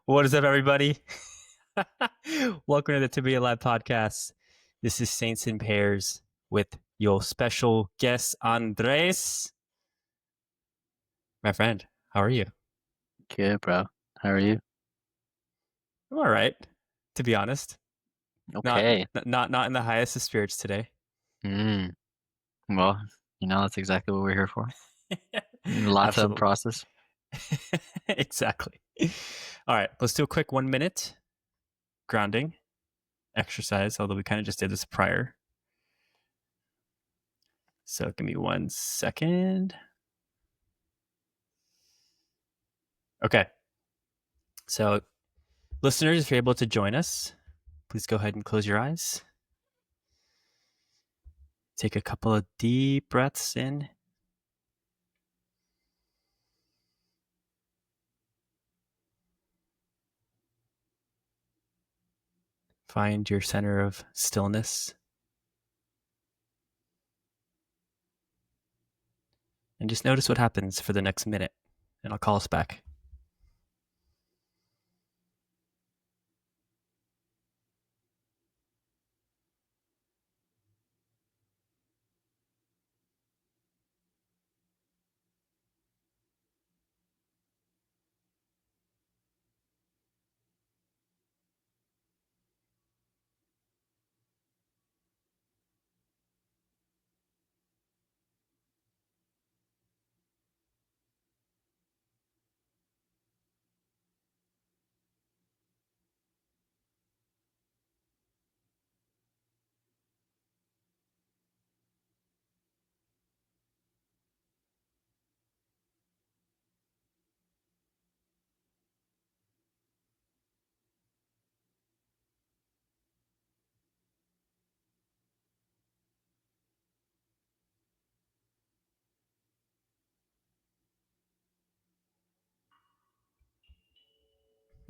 What is up, everybody? Welcome to the To Be Alive podcast. This is Saints in Pairs with your special guest, Andres. My friend, how are you? Good, bro. How are you? I'm all right, to be honest. Not Okay. not in the highest of spirits today. Mm. Well, that's exactly what we're here for. A lot to Absolutely. process. Exactly. All right, let's do a quick 1 minute grounding exercise, although we kind of just did this prior. So give me 1 second. Okay. So, listeners, if you're able to join us, please go ahead and close your eyes. Take a couple of deep breaths in. Find your center of stillness. And just notice what happens for the next minute. And I'll call us back.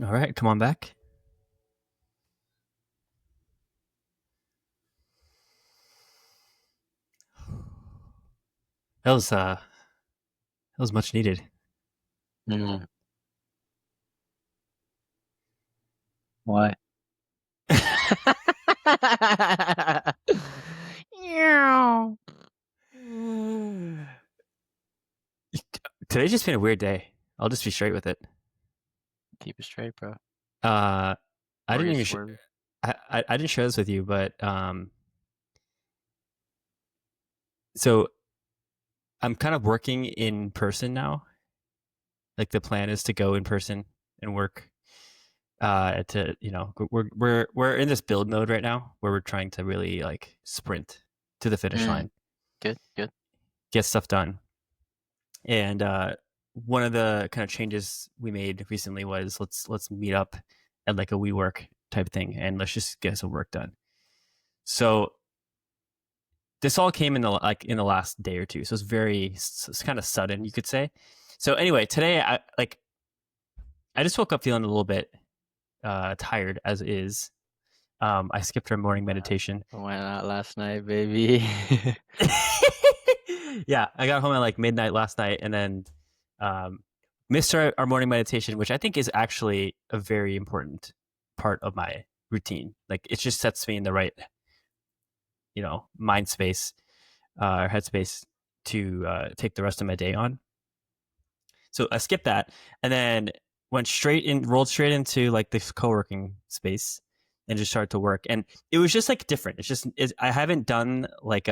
All right, come on back. That was much needed. Mm. Why? Today's just been a weird day. I'll just be straight with it. Keep it straight, bro. Uh, I Or are didn't you even swerving? I didn't share this with you, but so I'm kind of working in person now. Like the plan is to go in person and work. To we're in this build mode right now where we're trying to really like sprint to the finish Mm. line, Good, good. get stuff done. And one of the kind of changes we made recently was let's meet up at like a WeWork type thing and let's just get some work done. So this all came in the last day or two, so it's kind of sudden, you could say. So anyway, today I just woke up feeling a little bit tired as is. I skipped our morning meditation. Went out last night, baby. Yeah, I got home at like midnight last night and then um, missed our morning meditation, which I think is actually a very important part of my routine. Like it just sets me in the right, mind space or headspace to take the rest of my day on. So I skipped that and then rolled straight into like this co-working space and just started to work. And it was just like different. I haven't done like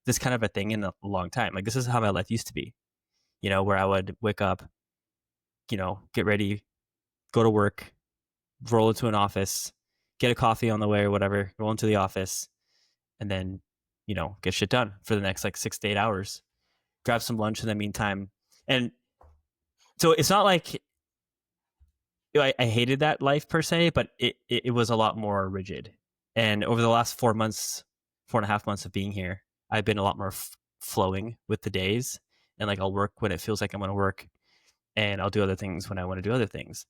this kind of a thing in a long time. Like this is how my life used to be, where I would wake up, get ready, go to work, roll into an office, get a coffee on the way or whatever, roll into the office, and then, get shit done for the next like 6 to 8 hours. Grab some lunch in the meantime. And so it's not like I hated that life per se, but it was a lot more rigid. And over the last 4 months, 4.5 months of being here, I've been a lot more flowing with the days. And like I'll work when it feels like I'm going to work, and I'll do other things when I want to do other things.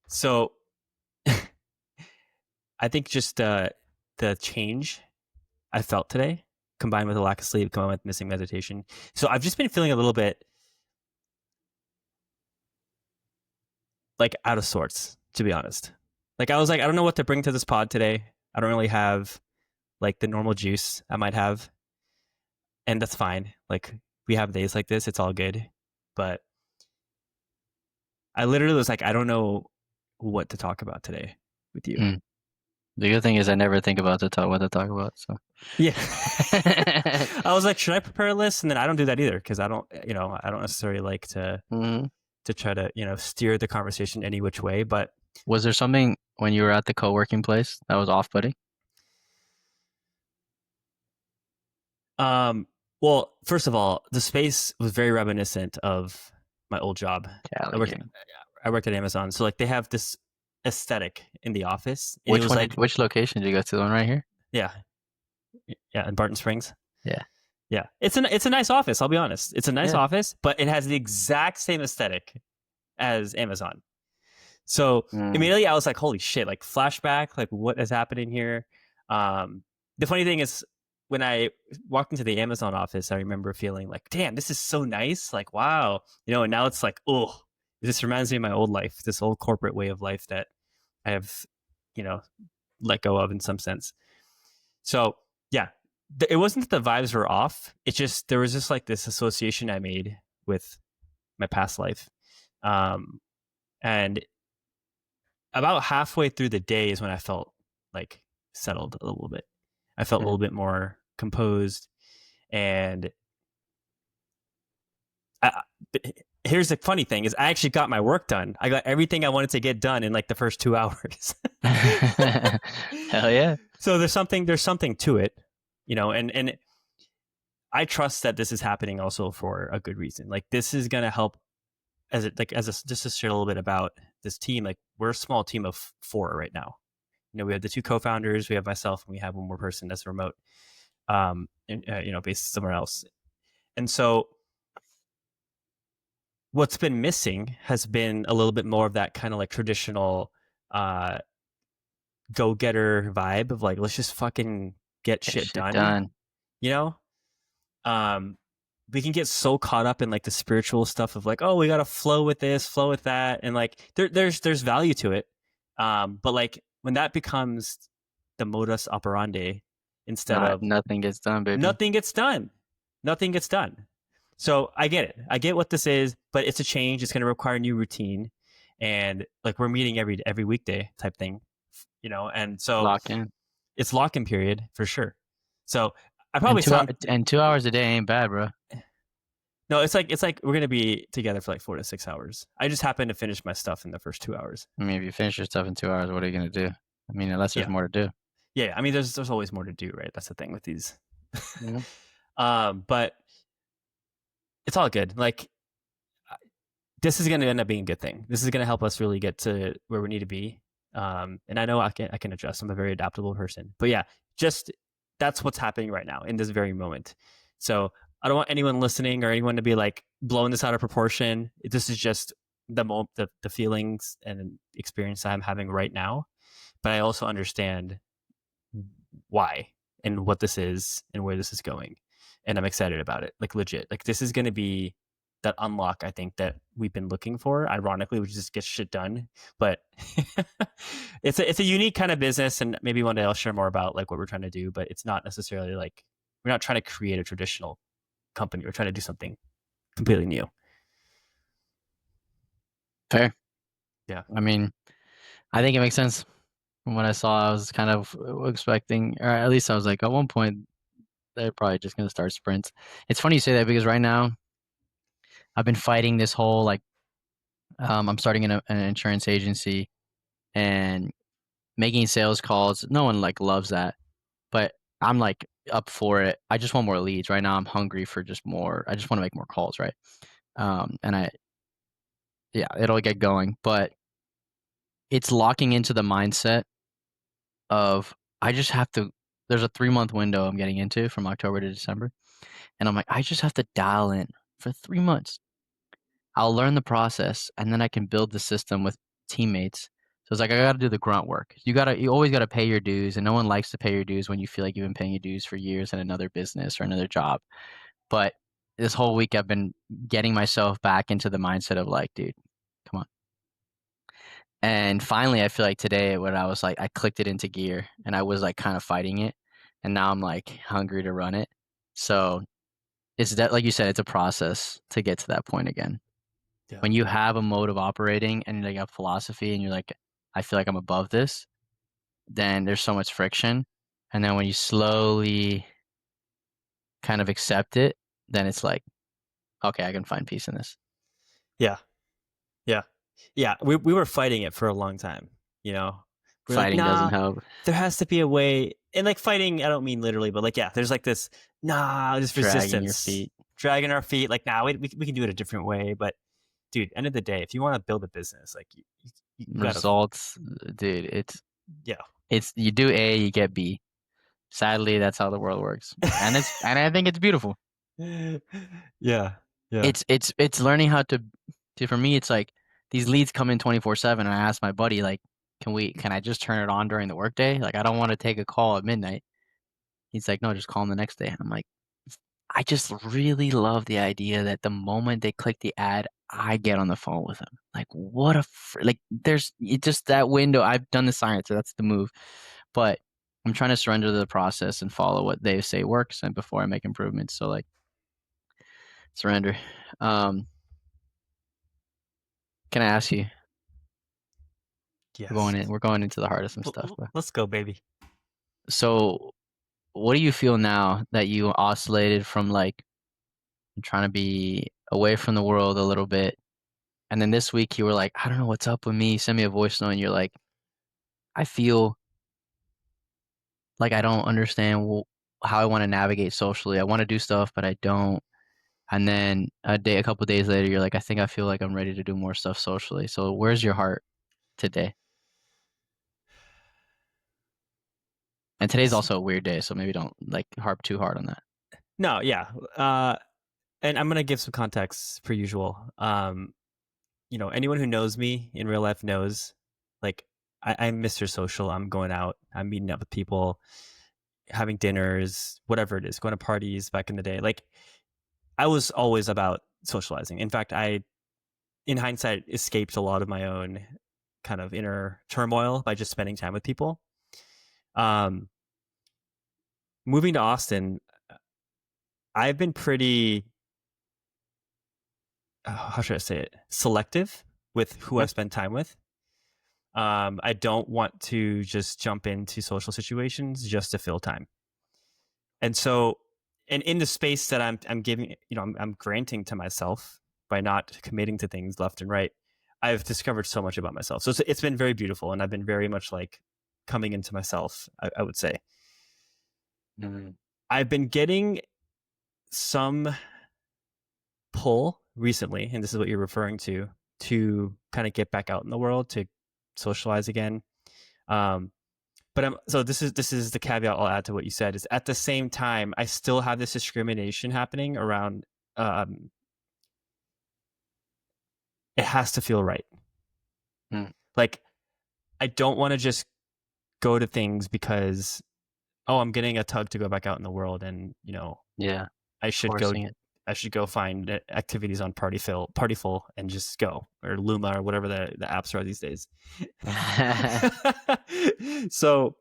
So I think just the change I felt today, combined with a lack of sleep, combined with missing meditation. So I've just been feeling a little bit like out of sorts, to be honest. Like I was like, I don't know what to bring to this pod today. I don't really have like the normal juice I might have, and that's fine. Like we have days like this, it's all good. But I literally was like, I don't know what to talk about today with you. Mm. The good thing is I never think about what to talk about. So. Yeah. I was like, should I prepare a list? And then I don't do that either because I don't, I don't necessarily like Mhm. to try to, steer the conversation any which way. But Was there something when you were at the co-working place that was off-putting? um, well, first of all, the space was very reminiscent of my old job. I Cali worked gang. I worked at Amazon, so like they have this aesthetic in the office, and it was like, Which location did you go to? The one right here? yeah, yeah, in Barton Springs. Yeah. Yeah, it's a nice office. I'll be honest, it's a nice Yeah. office, but it has the exact same aesthetic as Amazon. So Mm. immediately I was like, holy shit, like flashback, like what is happening here? Um, the funny thing is when I walked into the Amazon office, I remember feeling like, damn, this is so nice. Like, wow. And now it's like, oh, this reminds me of my old life, this old corporate way of life that I have, you know, let go of in some sense. So yeah, it wasn't that the vibes were off. It's just, there was just like this association I made with my past life. And about halfway through the day is when I felt like settled a little bit. I felt a Mm. little bit more composed. And I, here's the funny thing is I actually got my work done. I got everything I wanted to get done in like the first 2 hours. Hell yeah. So there's something to it, and I trust that this is happening also for a good reason. Like this is gonna help just to share a little bit about this team. Like we're a small team of four right now. We have the two co-founders, we have myself, and we have one more person that's remote, based somewhere else. And so what's been missing has been a little bit more of that kind of like traditional uh, go-getter vibe of like, let's just fucking get Get shit shit done, done. you know? Um, we can get so caught up in like the spiritual stuff of like, oh, we gotta flow with this, flow with that, and like there's value to it. But like when that becomes the modus operandi instead of Nothing gets done, baby. nothing gets done, nothing gets done. So I get it. I get what this is, but it's a change. It's going to require a new routine, and like we're meeting every weekday type thing, And so Lock in. it's lock-in period for sure. So I And probably sound 2 hours a day ain't bad, bro. no. It's like we're gonna be together for like 4 to 6 hours. I just happen to finish my stuff in the first 2 hours. I mean, if you finish your stuff in 2 hours, what are you gonna do? I mean, unless there's Yeah, more to do. yeah. I mean, there's always more to do, right? That's the thing with these. Mhm. But it's all good. Like this is going to end up being a good thing. This is going to help us really get to where we need to be. And I know I can adjust. I'm a very adaptable person. But yeah, just that's what's happening right now in this very moment. So I don't want anyone listening or anyone to be like blowing this out of proportion. This is just the feelings and experience I'm having right now. But I also understand why and what this is and where this is going. And I'm excited about it. Like legit. Like this is going to be that unlock I think that we've been looking for. Ironically, we just get shit done. But it's a unique kind of business, and maybe one day I'll share more about like what we're trying to do. But it's not necessarily like we're not trying to create a traditional company. We're trying to do something completely new. Fair. Yeah. I mean, I think it makes sense. From what I saw, I was kind of expecting, or at least I was like, at one point, they're probably just gonna start sprints. It's funny you say that because right now, I've been fighting this whole like, I'm starting an insurance agency and making sales calls. No one like loves that, but I'm like up for it. I just want more leads. Right now I'm hungry for just more. I just want to make more calls, right? And yeah, it'll get going, but it's locking into the mindset of I just have to there's a 3-month window I'm getting into from October to December, and I'm like, I just have to dial in for 3 months. I'll learn the process, and then I can build the system with teammates. So it's like I gotta do the grunt work. You always gotta pay your dues, and no one likes to pay your dues when you feel like you've been paying your dues for years in another business or another job. But this whole week I've been getting myself back into the mindset of like, dude, come on. And finally, I feel like today when I was like, I clicked it into gear and I was like kind of fighting it. And now I'm like hungry to run it. So it's that, like you said, it's a process to get to that point again. Yeah. When you have a mode of operating and like a philosophy and you're like, I feel like I'm above this, then there's so much friction. And then when you slowly kind of accept it, then it's like, okay, I can find peace in this. Yeah. Yeah. Yeah. We were fighting it for a long time, you know? We're like, Fighting doesn't nah, help. there has to be a way. And like fighting, I don't mean literally, but like, yeah, there's like this, nah, this Dragging your resistance, feet. dragging our feet. Like, nah, we can do it a different way. But dude, end of the day, if you want to build a business, like you gotta, Results, dude, yeah. it's you do A, you get B. Sadly, that's how the world works. And I think it's beautiful. Yeah. Yeah. It's learning how to for me it's like these leads come in 24/7 and I ask my buddy like can I just turn it on during the workday? Like I don't want to take a call at midnight. He's like, no, just call him the next day. I'm like, I just really love the idea that the moment they click the ad, I get on the phone with them. Like, what a like. There's it just that window. I've done the science, so that's the move. But I'm trying to surrender to the process and follow what they say works, and before I make improvements. So like, surrender. Um, can I ask you? Yes. We're going into the heart of some stuff. But Let's go, baby. so, what do you feel now that you oscillated from like trying to be away from the world a little bit? And then this week you were like, I don't know what's up with me. Send me a voice note, and you're like, I feel like I don't understand how I want to navigate socially. I want to do stuff, but I don't. And then a couple days later, you're like, I think I feel like I'm ready to do more stuff socially. So where's your heart today? And today's It's also a weird day, so maybe don't like harp too hard on that. no, yeah. And I'm gonna give some context per usual. Anyone who knows me in real life knows, like, I'm Mr. Social. I'm going out. I'm meeting up with people, having dinners, whatever it is, going to parties back in the day. Like, I was always about socializing. In fact, in hindsight, escaped a lot of my own kind of inner turmoil by just spending time with people. Um, Moving to Austin, I've been pretty, how should I say it, selective with who I Yeah. spend time with. I don't want to just jump into social situations just to fill time. And so, and in the space that I'm giving, I'm granting to myself by not committing to things left and right, I've discovered so much about myself. So it's been very beautiful, and I've been very much like coming into myself. I would say Mhm. I've been getting some pull recently, and this is what you're referring to kind of get back out in the world to socialize again. Um, but so this is the caveat I'll add to what you said is at the same time I still have this discrimination happening around it has to feel right. Mm. Like I don't want to just go to things because I'm getting a tug to go back out in the world and Yeah, I should go forcing it. I should go find activities on Partyful and just go or Luma or whatever the apps are these days. So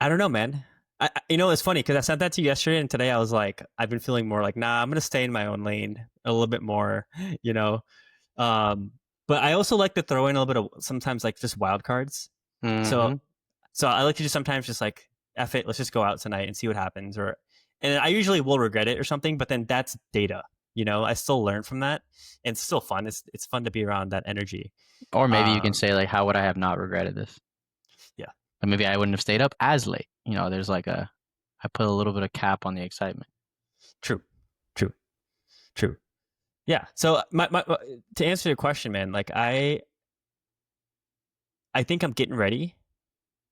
I don't know, man. It's funny because I sent that to you yesterday, and today I was like, I've been feeling more like, nah, I'm gonna stay in my own lane a little bit more, you know. Um, but I also like to throw in a little bit of sometimes like just wild cards. So, Hmm. so I like to just sometimes just like, F it, let's just go out tonight and see what happens. And I usually will regret it or something, but then that's data. I still learn from that, and it's still fun. It's fun to be around that energy. Or maybe you can Um, say like, how would I have not regretted this? yeah, Or maybe I wouldn't have stayed up as late. There's like I put a little bit of cap on the excitement. true, true, true. Yeah. So to answer your question, man, like I think I'm getting ready.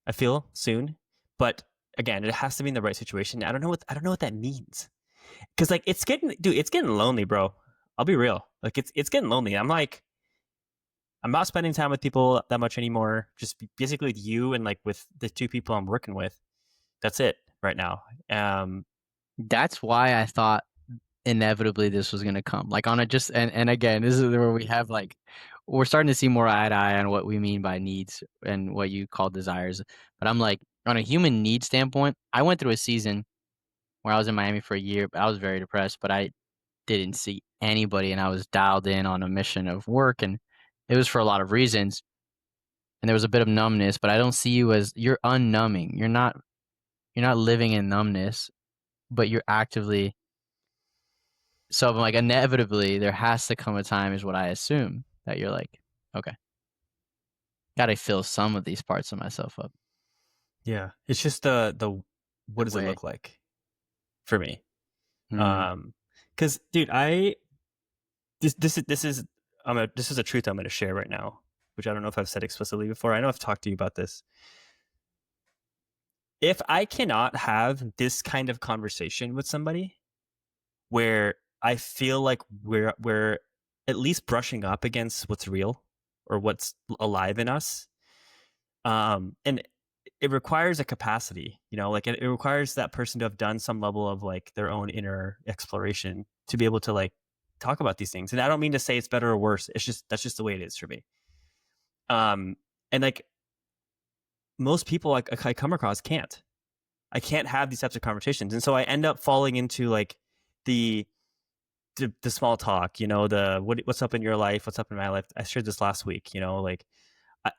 I feel soon, but again, it has to be in the right situation. I don't know what that means because like it's getting lonely, bro. I'll be real. Like it's getting lonely. I'm not spending time with people that much anymore. Just basically with you and like with the two people I'm working with. That's it right now. That's why I thought inevitably this was gonna come. Like on a just and again, this is where we have like we're starting to see more eye to eye on what we mean by needs and what you call desires. But I'm like, on a human need standpoint, I went through a season where I was in Miami for a year. I was very depressed, but I didn't see anybody, and I was dialed in on a mission of work, and it was for a lot of reasons. And there was a bit of numbness, but I don't see you as you're unnumbing. You're not living in numbness, but you're actively. So I'm like, inevitably, there has to come a time, is what I assume, that you're like, okay, got to fill some of these parts of myself up. Yeah, it's just the what The does it way. look like for me? Mm, Because dude, I this is a truth I'm going to share right now, which I don't know if I've said explicitly before. I know I've talked to you about this. If I cannot have this kind of conversation with somebody where I feel like we're at least brushing up against what's real or what's alive in us, and it requires a capacity, like it requires that person to have done some level of like their own inner exploration to be able to like talk about these things. And I don't mean to say it's better or worse. It's just that's just the way it is for me. And like most people like I come across can't. I can't have these types of conversations, and so I end up falling into like the the small talk. The what's up in your life, what's up in my life. I shared this last week. Like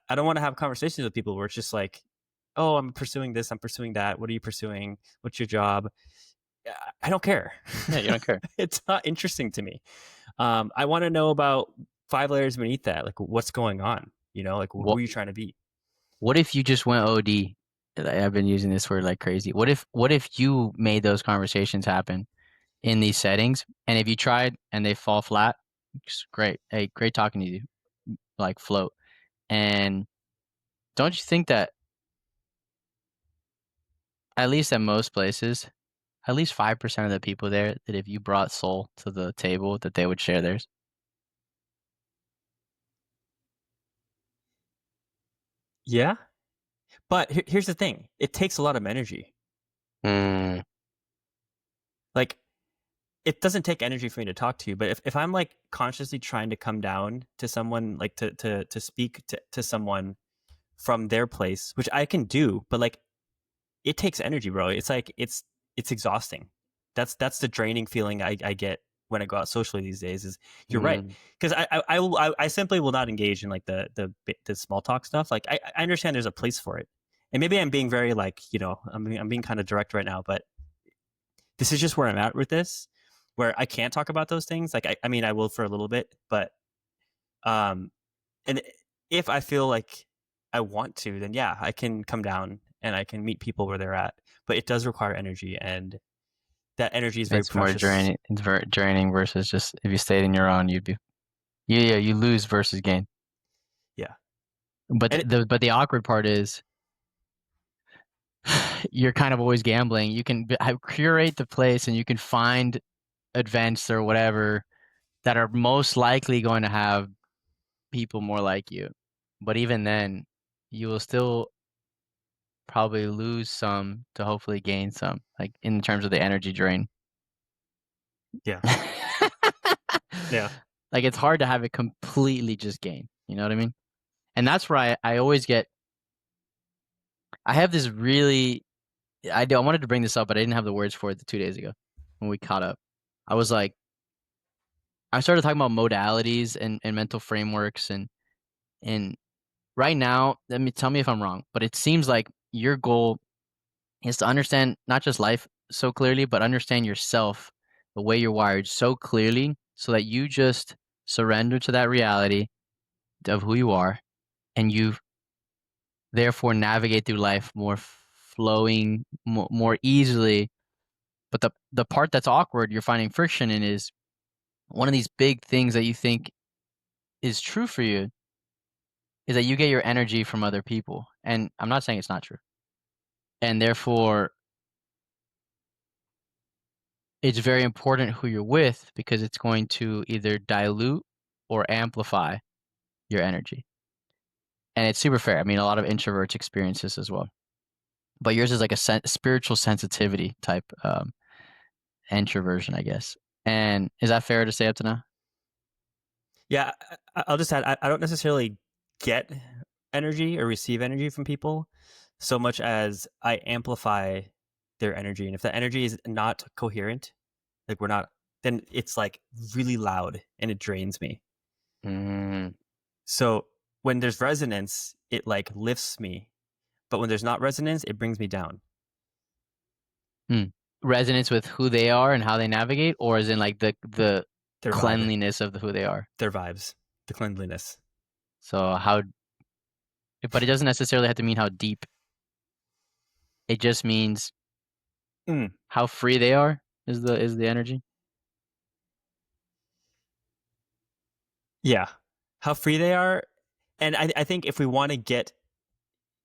I don't want to have conversations with people where it's just like, oh, I'm pursuing this, I'm pursuing that. What are you pursuing? What's your job? I don't care. yeah, you don't care. It's not interesting to me. I want to know about five layers beneath that. Like, what's going on? Like, who What are you trying to be? What if you just went OD? I've been using this word like crazy. What if you made those conversations happen in these settings, and if you tried and they fall flat, it's great. Hey, great talking to you. Like float. And don't you think that at least at most places, at least 5% of the people there, that if you brought soul to the table, that they would share theirs? Yeah, but here's the thing: it takes a lot of energy. Mm, Like, it doesn't take energy for me to talk to you, but if I'm like consciously trying to come down to someone, like to speak to someone from their place, which I can do, but like it takes energy, bro. It's like it's exhausting. That's the draining feeling I get when I go out socially these days. Is you're right, mm, because I simply will not engage in like the small talk stuff. Like I understand there's a place for it, and maybe I'm being very like I'm being kind of direct right now, but this is just where I'm at with this, where I can't talk about those things. Like I mean I will for a little bit, but um and if I feel like I want to, then yeah, I can come down and I can meet people where they're at. But it does require energy, and that energy is very it's more precious. draining. It's very draining versus just if you stayed in your own, you'd be yeah, you lose versus gain. Yeah, But and the awkward part is you're kind of always gambling. You can curate the place and you can find events or whatever that are most likely going to have people more like you. But even then, you will still probably lose some to hopefully gain some, like in terms of the energy drain. yeah, yeah, Like it's hard to have it completely just gain. You know what I mean? And that's where I always get, I have this really, I wanted to bring this up, but I didn't have the words for it 2 days ago when we caught up. I was like, I started talking about modalities and mental frameworks and right now, let me tell me if I'm wrong, but it seems like your goal is to understand not just life so clearly, but understand yourself, the way you're wired so clearly, so that you just surrender to that reality of who you are, and you therefore navigate through life more flowing, more easily. But the part that's awkward, you're finding friction in, is one of these big things that you think is true for you is that you get your energy from other people. And I'm not saying it's not true. And therefore, it's very important who you're with because it's going to either dilute or amplify your energy. And it's super fair. I mean, a lot of introverts experience this as well. But yours is like a spiritual sensitivity type introversion, I guess. And is that fair to say up to now? Yeah, I'll just add, I don't necessarily get energy or receive energy from people so much as I amplify their energy. And if the energy is not coherent, like we're not, then it's like really loud and it drains me. Mm. So when there's resonance, it like lifts me. But when there's not resonance, it brings me down. Mm. Resonance with who they are and how they navigate, or is in like the Their vibe, cleanliness of who they are. their vibes, the cleanliness. So how, but it doesn't necessarily have to mean how deep. It just means Mm, how free they are is the energy. yeah. How free they are. And I think if we want to get,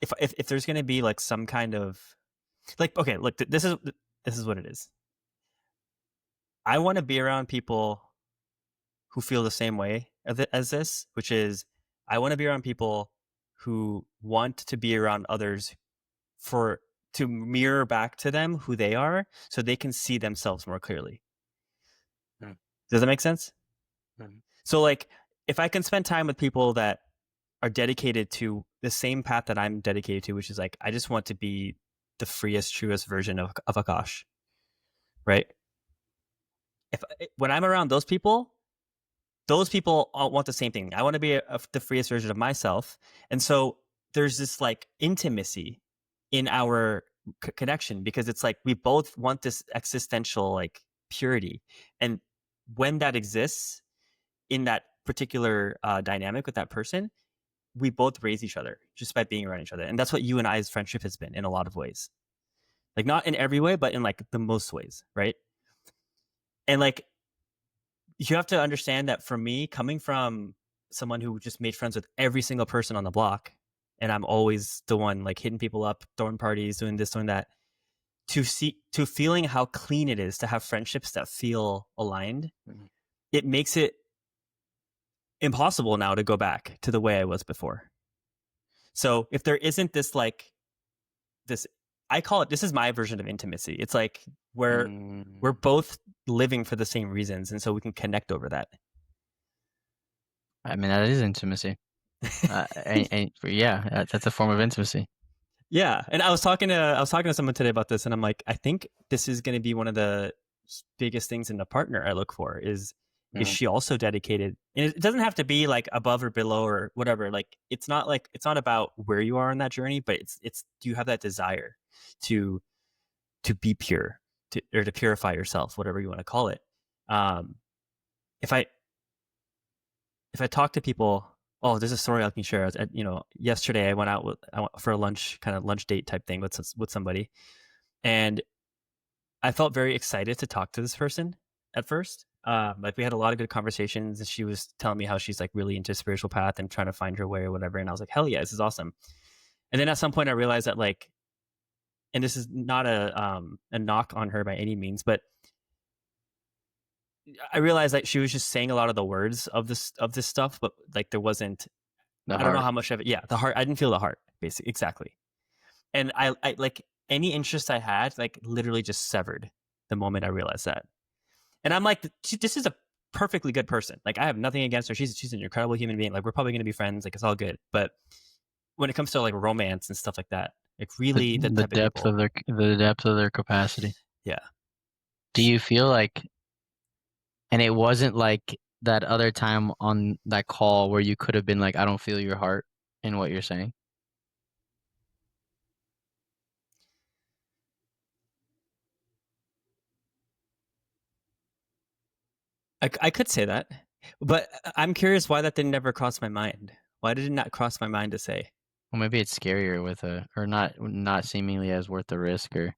if there's going to be like some kind of, like, okay, look, this is what it is. I want to be around people who feel the same way as this, which is I want to be around people who want to be around others for to mirror back to them who they are so they can see themselves more clearly. Mm. Does that make sense? Mm. So like if I can spend time with people that are dedicated to the same path that I'm dedicated to, which is like I just want to be the freest, truest version of Akaash, right? If when I'm around those people all want the same thing. I want to be the freest version of myself, and so there's this like intimacy in our connection because it's like we both want this existential like purity, and when that exists in that particular dynamic with that person, we both raise each other just by being around each other, and that's what you and I's friendship has been in a lot of ways. Like not in every way, but in like the most ways, right? And like you have to understand that for me, coming from someone who just made friends with every single person on the block, and I'm always the one like hitting people up, throwing parties, doing this, doing that, to feeling how clean it is to have friendships that feel aligned, Mm. it makes it impossible now to go back to the way I was before. So if there isn't this like this, I call it, this is my version of intimacy. It's like we're Mm. both living for the same reasons, and so we can connect over that. I mean, that is intimacy. Yeah, that's a form of intimacy. Yeah, and I was talking to someone today about this, and I'm like, I think this is going to be one of the biggest things in the partner I look for is Mm. she also dedicated? And it doesn't have to be like above or below or whatever. Like it's not about where you are on that journey, but it's do you have that desire to to be pure, or to purify yourself, whatever you want to call it. Um, if I if I talk to people, oh, there's a story I can share. Yesterday I went for a lunch, kind of lunch date type thing with somebody, and I felt very excited to talk to this person at first. Like we had a lot of good conversations, and she was telling me how she's like really into spiritual path and trying to find her way or whatever. And I was like, hell yeah, this is awesome. And then at some point I realized that like, and this is not a knock on her by any means, but I realized that she was just saying a lot of the words of this stuff, but like there wasn't. The I don't know heart. how much of it. Yeah, the heart. I didn't feel the heart, basically, exactly. And I like any interest I had, like literally just severed the moment I realized that. And I'm like, this is a perfectly good person. Like I have nothing against her. She's an incredible human being. Like we're probably gonna be friends. Like it's all good. But when it comes to like romance and stuff like that, like The really the the type of depth people. of their capacity. Yeah. Do you feel like, and it wasn't like that other time on that call where you could have been like, I don't feel your heart in what you're saying? I could say that, but I'm curious why that didn't never cross my mind. Why did it not cross my mind to say? Well, maybe it's scarier with or not seemingly as worth the risk, or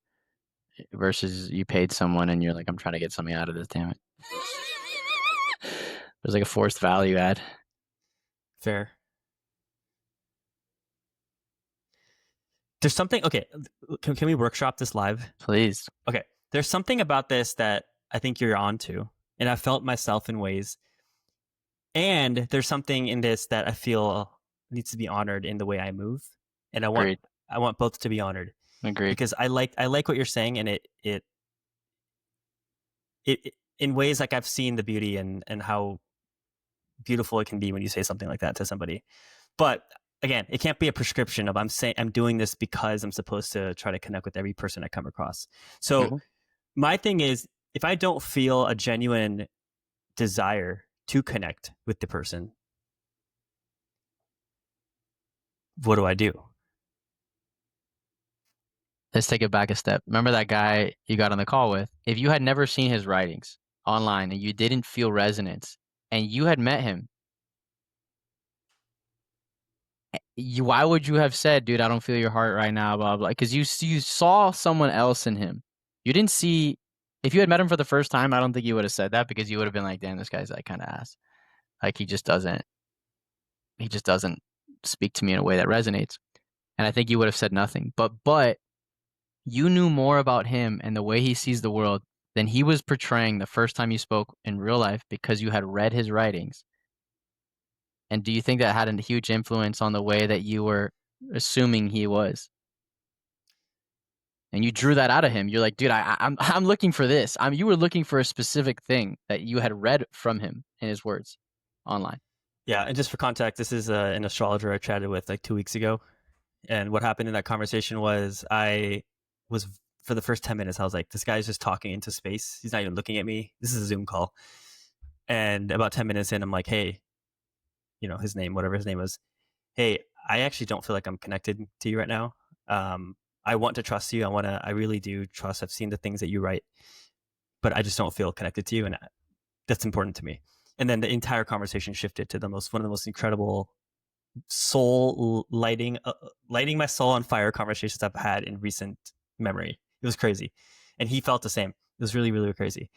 versus you paid someone and you're like, I'm trying to get something out of this, damn it. There's like a forced value add. Fair. There's something. Okay, can we workshop this live? Please. Okay, there's something about this that I think you're onto, and I felt myself in ways. And there's something in this that I feel needs to be honored in the way I move, and Agreed. I want both to be honored Agreed. because I like what you're saying, and it in ways like I've seen the beauty and how beautiful it can be when you say something like that to somebody. But again, it can't be a prescription of I'm doing this because I'm supposed to try to connect with every person I come across. So Hmm. my thing is, if I don't feel a genuine desire to connect with the person, what do I do? Let's take it back a step. Remember that guy you got on the call with? If you had never seen his writings online and you didn't feel resonance and you had met him, why would you have said, dude, I don't feel your heart right now, blah, blah, because you saw someone else in him. You didn't see, if you had met him for the first time, I don't think you would have said that because you would have been like, damn, this guy's like kind of ass. Like he just doesn't speak to me in a way that resonates. And I think you would have said nothing. But you knew more about him and the way he sees the world than he was portraying the first time you spoke in real life because you had read his writings. And do you think that had a huge influence on the way that you were assuming he was? And you drew that out of him. You're like, dude, I'm looking for this. You were looking for a specific thing that you had read from him in his words online. Yeah, and just for context, this is an astrologer I chatted with like 2 weeks ago. And what happened in that conversation was I was, for the first 10 minutes, I was like, this guy's just talking into space. He's not even looking at me. This is a Zoom call. And about 10 minutes in, I'm like, hey, his name, whatever his name was, hey, I actually don't feel like I'm connected to you right now. I want to trust you. I really do trust. I've seen the things that you write, but I just don't feel connected to you. And that's important to me. And then the entire conversation shifted to one of the most incredible soul lighting my soul on fire conversations I've had in recent memory. It was crazy. And he felt the same. It was really, really crazy.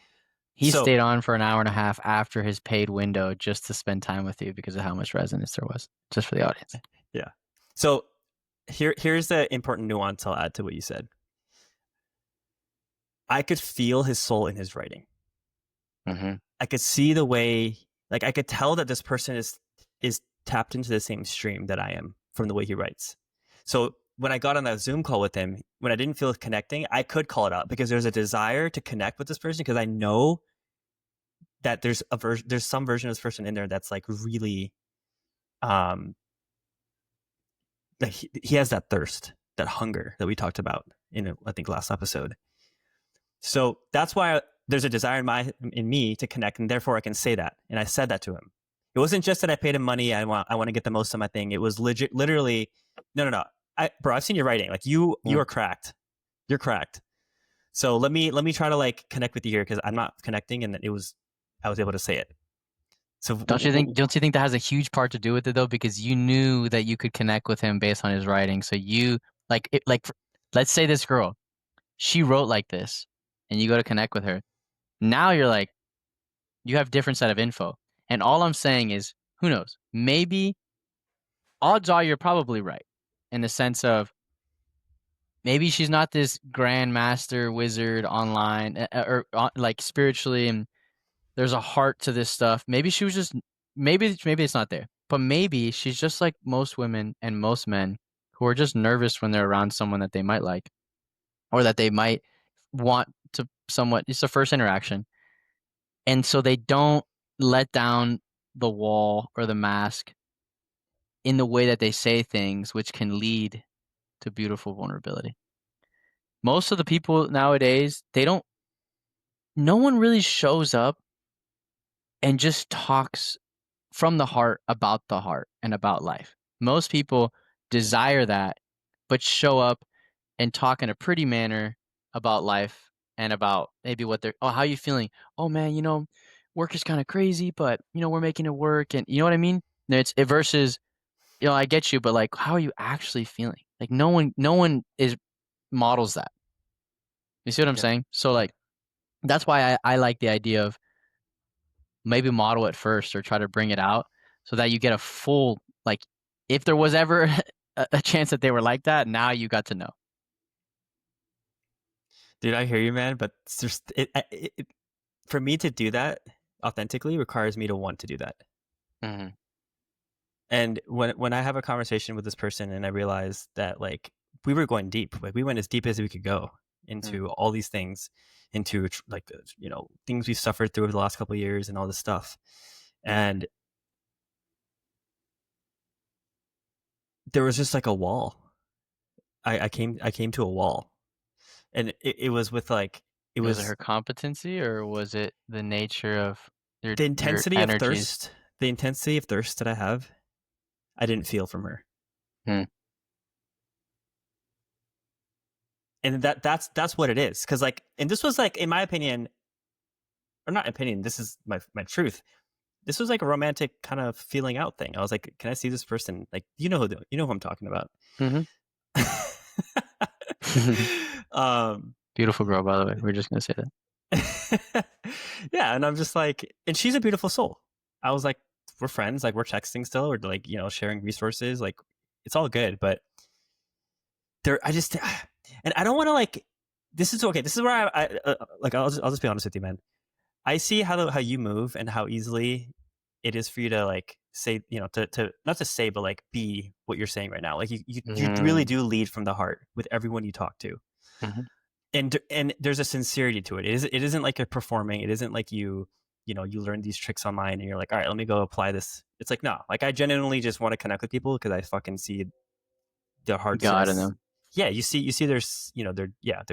He So stayed on for an hour and a half after his paid window just to spend time with you because of how much resonance there was, just for the audience. yeah. So here's the important nuance I'll add to what you said. I could feel his soul in his writing. Mm-hmm. I could see the way, like I could tell that this person is tapped into the same stream that I am from the way he writes. So when I got on that Zoom call with him, when I didn't feel connecting, I could call it out because there's a desire to connect with this person because I know that there's some version of this person in there that's like really, like he has that thirst, that hunger that we talked about in I think last episode. So that's why there's a desire in me to connect, and therefore I can say that. And I said that to him. It wasn't just that I paid him money. I want to get the most of my thing. It was literally, no. Bro, I've seen your writing. Like you are cracked. You're cracked. So let me try to like connect with you here because I'm not connecting, and I was able to say it. So Don't you think that has a huge part to do with it though? Because you knew that you could connect with him based on his writing. So you let's say this girl, she wrote like this, and you go to connect with her. Now you're like, you have different set of info. And all I'm saying is, who knows? Maybe odds are you're probably right in the sense of maybe she's not this grandmaster wizard online or like spiritually, and there's a heart to this stuff. Maybe she was just maybe it's not there, but maybe she's just like most women and most men who are just nervous when they're around someone that they might like or that they might want to somewhat. It's the first interaction, and so they don't let down the wall or the mask in the way that they say things, which can lead to beautiful vulnerability. Most of the people nowadays, no one really shows up and just talks from the heart about the heart and about life. Most people desire that, but show up and talk in a pretty manner about life and about maybe how you feeling? Oh man, work is kind of crazy, but we're making it work. And you know what I mean? Versus, I get you, but like, how are you actually feeling? Like no one is models that. You see what I'm yeah, saying? So like, that's why I like the idea of maybe model it first or try to bring it out so that you get a full, like, if there was ever a chance that they were like that, now you got to know. dude, I hear you, man. But it's just for me to do that authentically requires me to want to do that. Mm-hmm. And when I have a conversation with this person and I realize that like we were going deep, like we went as deep as we could go into all these things, into like things we've suffered through over the last couple of years and all this stuff. And there was just like a wall. I came to a wall, and it was with like it Was it was her competency or was it the nature of the your intensity of energies? thirst, the intensity of thirst that I have. I didn't feel from her, Hmm. and that's what it is. Because like, and this was like, in my opinion, or not opinion, this is my truth. This was like a romantic kind of feeling out thing. I was like, can I see this person? Like, you know who I'm talking about. Hmm. um, Beautiful girl, by the way. We're just gonna say that. yeah, and I'm just like, and she's a beautiful soul. I was like, we're friends, like we're texting still, we're like, sharing resources, like it's all good, but I just, and I don't want to like, this is okay. This is where like, I'll just be honest with you, man. I see how you move and how easily it is for you to like say, to not to say, but like be what you're saying right now. Like you really Mm-hmm. do lead from the heart with everyone you talk to, and there's a sincerity to it. It isn't like you're performing. It isn't like you learn these tricks online and you're like, all right, let me go apply this. It's like, no, like I genuinely just want to connect with people because I fucking see their hearts. God in them. Yeah, you see their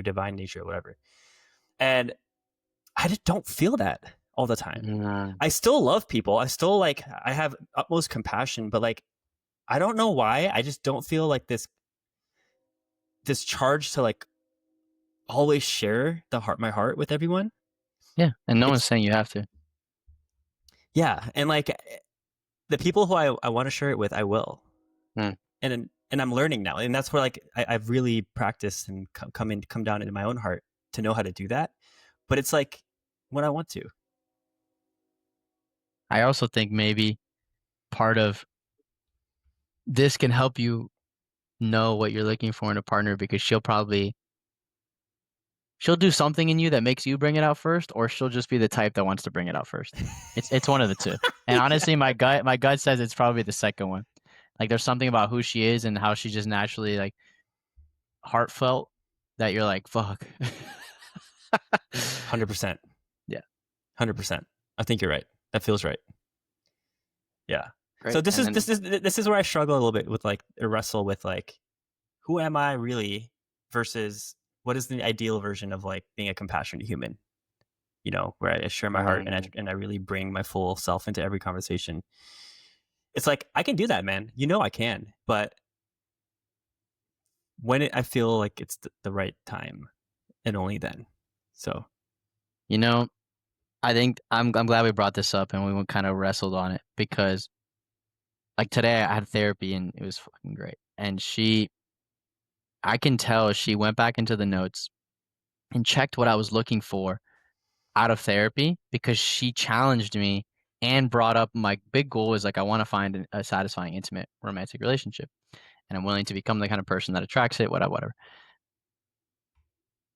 divine nature or whatever, and I just don't feel that all the time. Mm. I still love people. I still like, I have utmost compassion, but like, I don't know why. I just don't feel like this charge to like always share my heart with everyone. Yeah, and no one's It's saying you have to. yeah, and like the people who I want to share it with, I will, Mm. and I'm learning now, and that's where like I've really practiced and come down into my own heart to know how to do that. But it's like when I want to. I also think maybe part of this can help you know what you're looking for in a partner because she'll do something in you that makes you bring it out first, or she'll just be the type that wants to bring it out first. It's one of the two. And Yeah, honestly, my gut says it's probably the second one. Like there's something about who she is and how she just naturally like heartfelt that you're like, fuck. 100%, Yeah, 100%. I think you're right. That feels right. Yeah. So great. this And is then this is this is where I struggle a little bit with like a wrestle with like, who am I really versus what is the ideal version of like being a compassionate human, where I share my heart and mm, I really bring my full self into every conversation. It's like I can do that, man. I can, but I feel like it's the right time and only then. So you know, I think I'm glad we brought this up and we kind of wrestled on it because like today I had therapy and it was fucking great. And I can tell she went back into the notes and checked what I was looking for out of therapy because she challenged me and brought up my big goal is like I want to find a satisfying, intimate, romantic relationship, and I'm willing to become the kind of person that attracts it, whatever, whatever.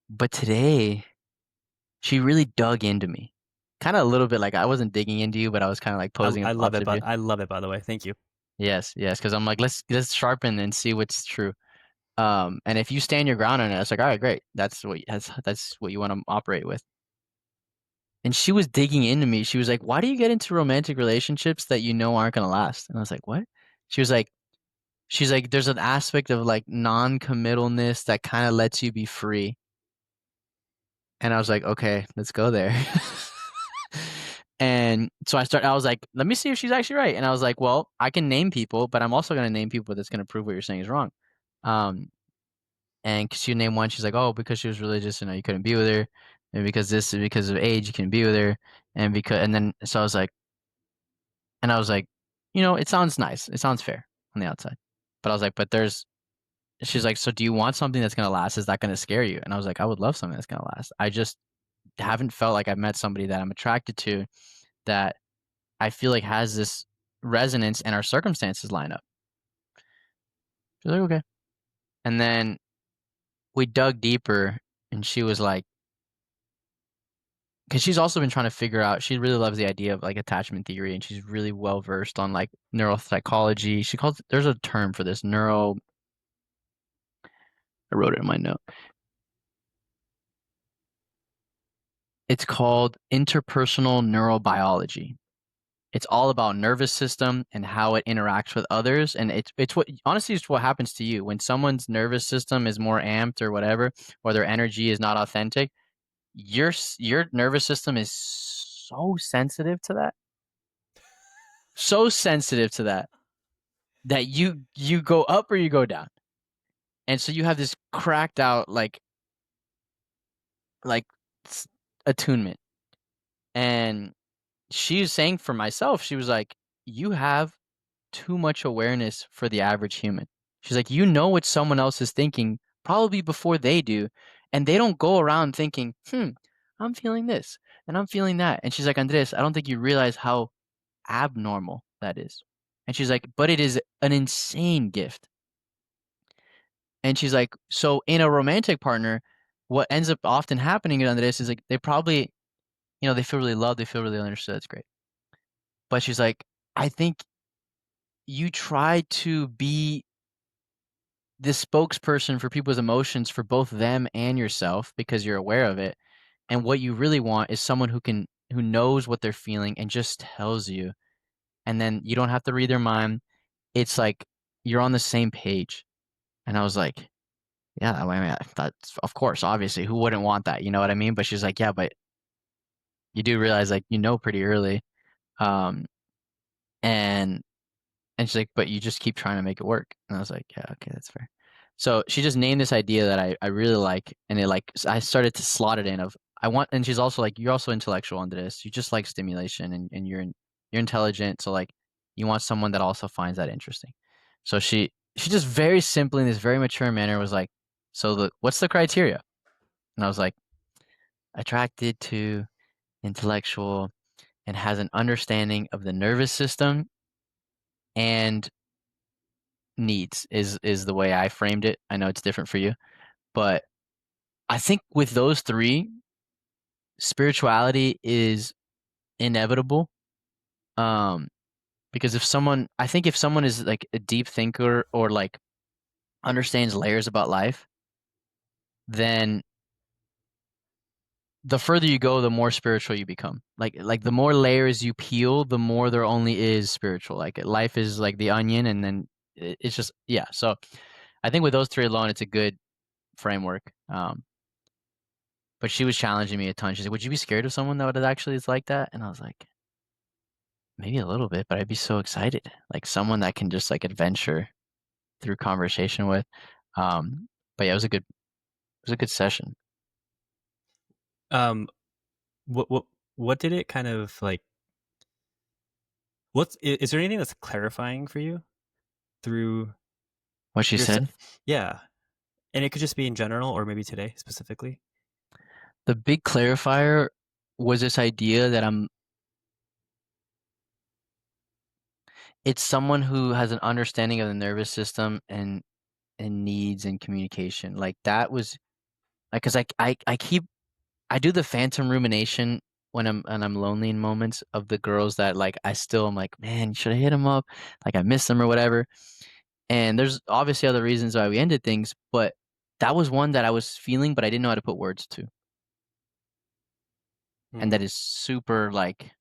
But today, she really dug into me, kind of a little bit like I wasn't digging into you, but I was kind of like I, posing I love it, opposite of but you. I love it, by the way. Thank you. Yes, yes, because I'm like let's sharpen and see what's true. And if you stand your ground on it, it's like all right, great. That's what you want to operate with. And she was digging into me. She was like, "Why do you get into romantic relationships that you know aren't gonna last?" And I was like, "What?" She was like, "She's like, there's an aspect of like non-committalness that kind of lets you be free." And I was like, "Okay, let's go there." And so I was like, "Let me see if she's actually right." And I was like, "Well, I can name people, but I'm also gonna name people that's gonna prove what you're saying is wrong." Um, and she named one. She's like, "Oh, because she was religious, you couldn't be with her, and because of age, you couldn't be with her, and then so I was like." And I was like, it sounds nice. It sounds fair on the outside. But I was like, she's like, so do you want something that's going to last? Is that going to scare you? And I was like, I would love something that's going to last. I just haven't felt like I've met somebody that I'm attracted to that I feel like has this resonance and our circumstances line up. She's like, okay. And then we dug deeper and she was like, because she's also been trying to figure out, she really loves the idea of like attachment theory and she's really well versed on like neuropsychology. There's a term for this, I wrote it in my note. It's called interpersonal neurobiology. It's all about nervous system and how it interacts with others. And it's what honestly it's what happens to you when someone's nervous system is more amped or whatever, or their energy is not authentic. Your nervous system is so sensitive to that, so sensitive to that that you go up or you go down. And so you have this cracked out like attunement. And she was saying for myself, she was like, you have too much awareness for the average human. She's like, you know what someone else is thinking probably before they do. And they don't go around thinking, I'm feeling this and I'm feeling that. And she's like, Andres, I don't think you realize how abnormal that is. And she's like, but it is an insane gift. And she's like, so in a romantic partner, what ends up often happening under this is like they probably, they feel really loved, they feel really understood. It's great. But she's like, I think you try to be the spokesperson for people's emotions for both them and yourself because you're aware of it. And what you really want is someone who knows what they're feeling and just tells you. And then you don't have to read their mind. It's like you're on the same page. And I was like, yeah, I mean, that's of course, obviously, who wouldn't want that? You know what I mean? But she's like, yeah, but you do realize like pretty early. Um, and she's like, but you just keep trying to make it work. And I was like, yeah, okay, that's fair. So she just named this idea that I really like, and I started to slot it in of I want, and she's also like, you're also intellectual into this. You just like stimulation, and you're intelligent, so like you want someone that also finds that interesting. So she just very simply in this very mature manner was like, so what's the criteria? And I was like, attracted to, intellectual, and has an understanding of the nervous system and needs is the way I framed it. I know it's different for you, but I think with those three, spirituality is inevitable. Um, because I think if someone is like a deep thinker or like understands layers about life, then the further you go, the more spiritual you become. Like the more layers you peel, the more there only is spiritual. Like life is like the onion, and then it's just yeah. So I think with those three alone, it's a good framework. But she was challenging me a ton. She's like, "Would you be scared of someone that would actually is like that?" And I was like, "Maybe a little bit, but I'd be so excited. Like someone that can just like adventure through conversation with." Um, but yeah, it was a good session. Um, what did it kind of like? Is there anything that's clarifying for you through What she your said. yeah, and it could just be in general or maybe today specifically. The big clarifier was this idea that it's someone who has an understanding of the nervous system and needs and communication. Like that was like because I do the phantom rumination when I'm lonely in moments of the girls that like I still am like, man, should I hit them up? Like I miss them or whatever. And there's obviously other reasons why we ended things, but that was one that I was feeling, but I didn't know how to put words to. And Hmm. that is super like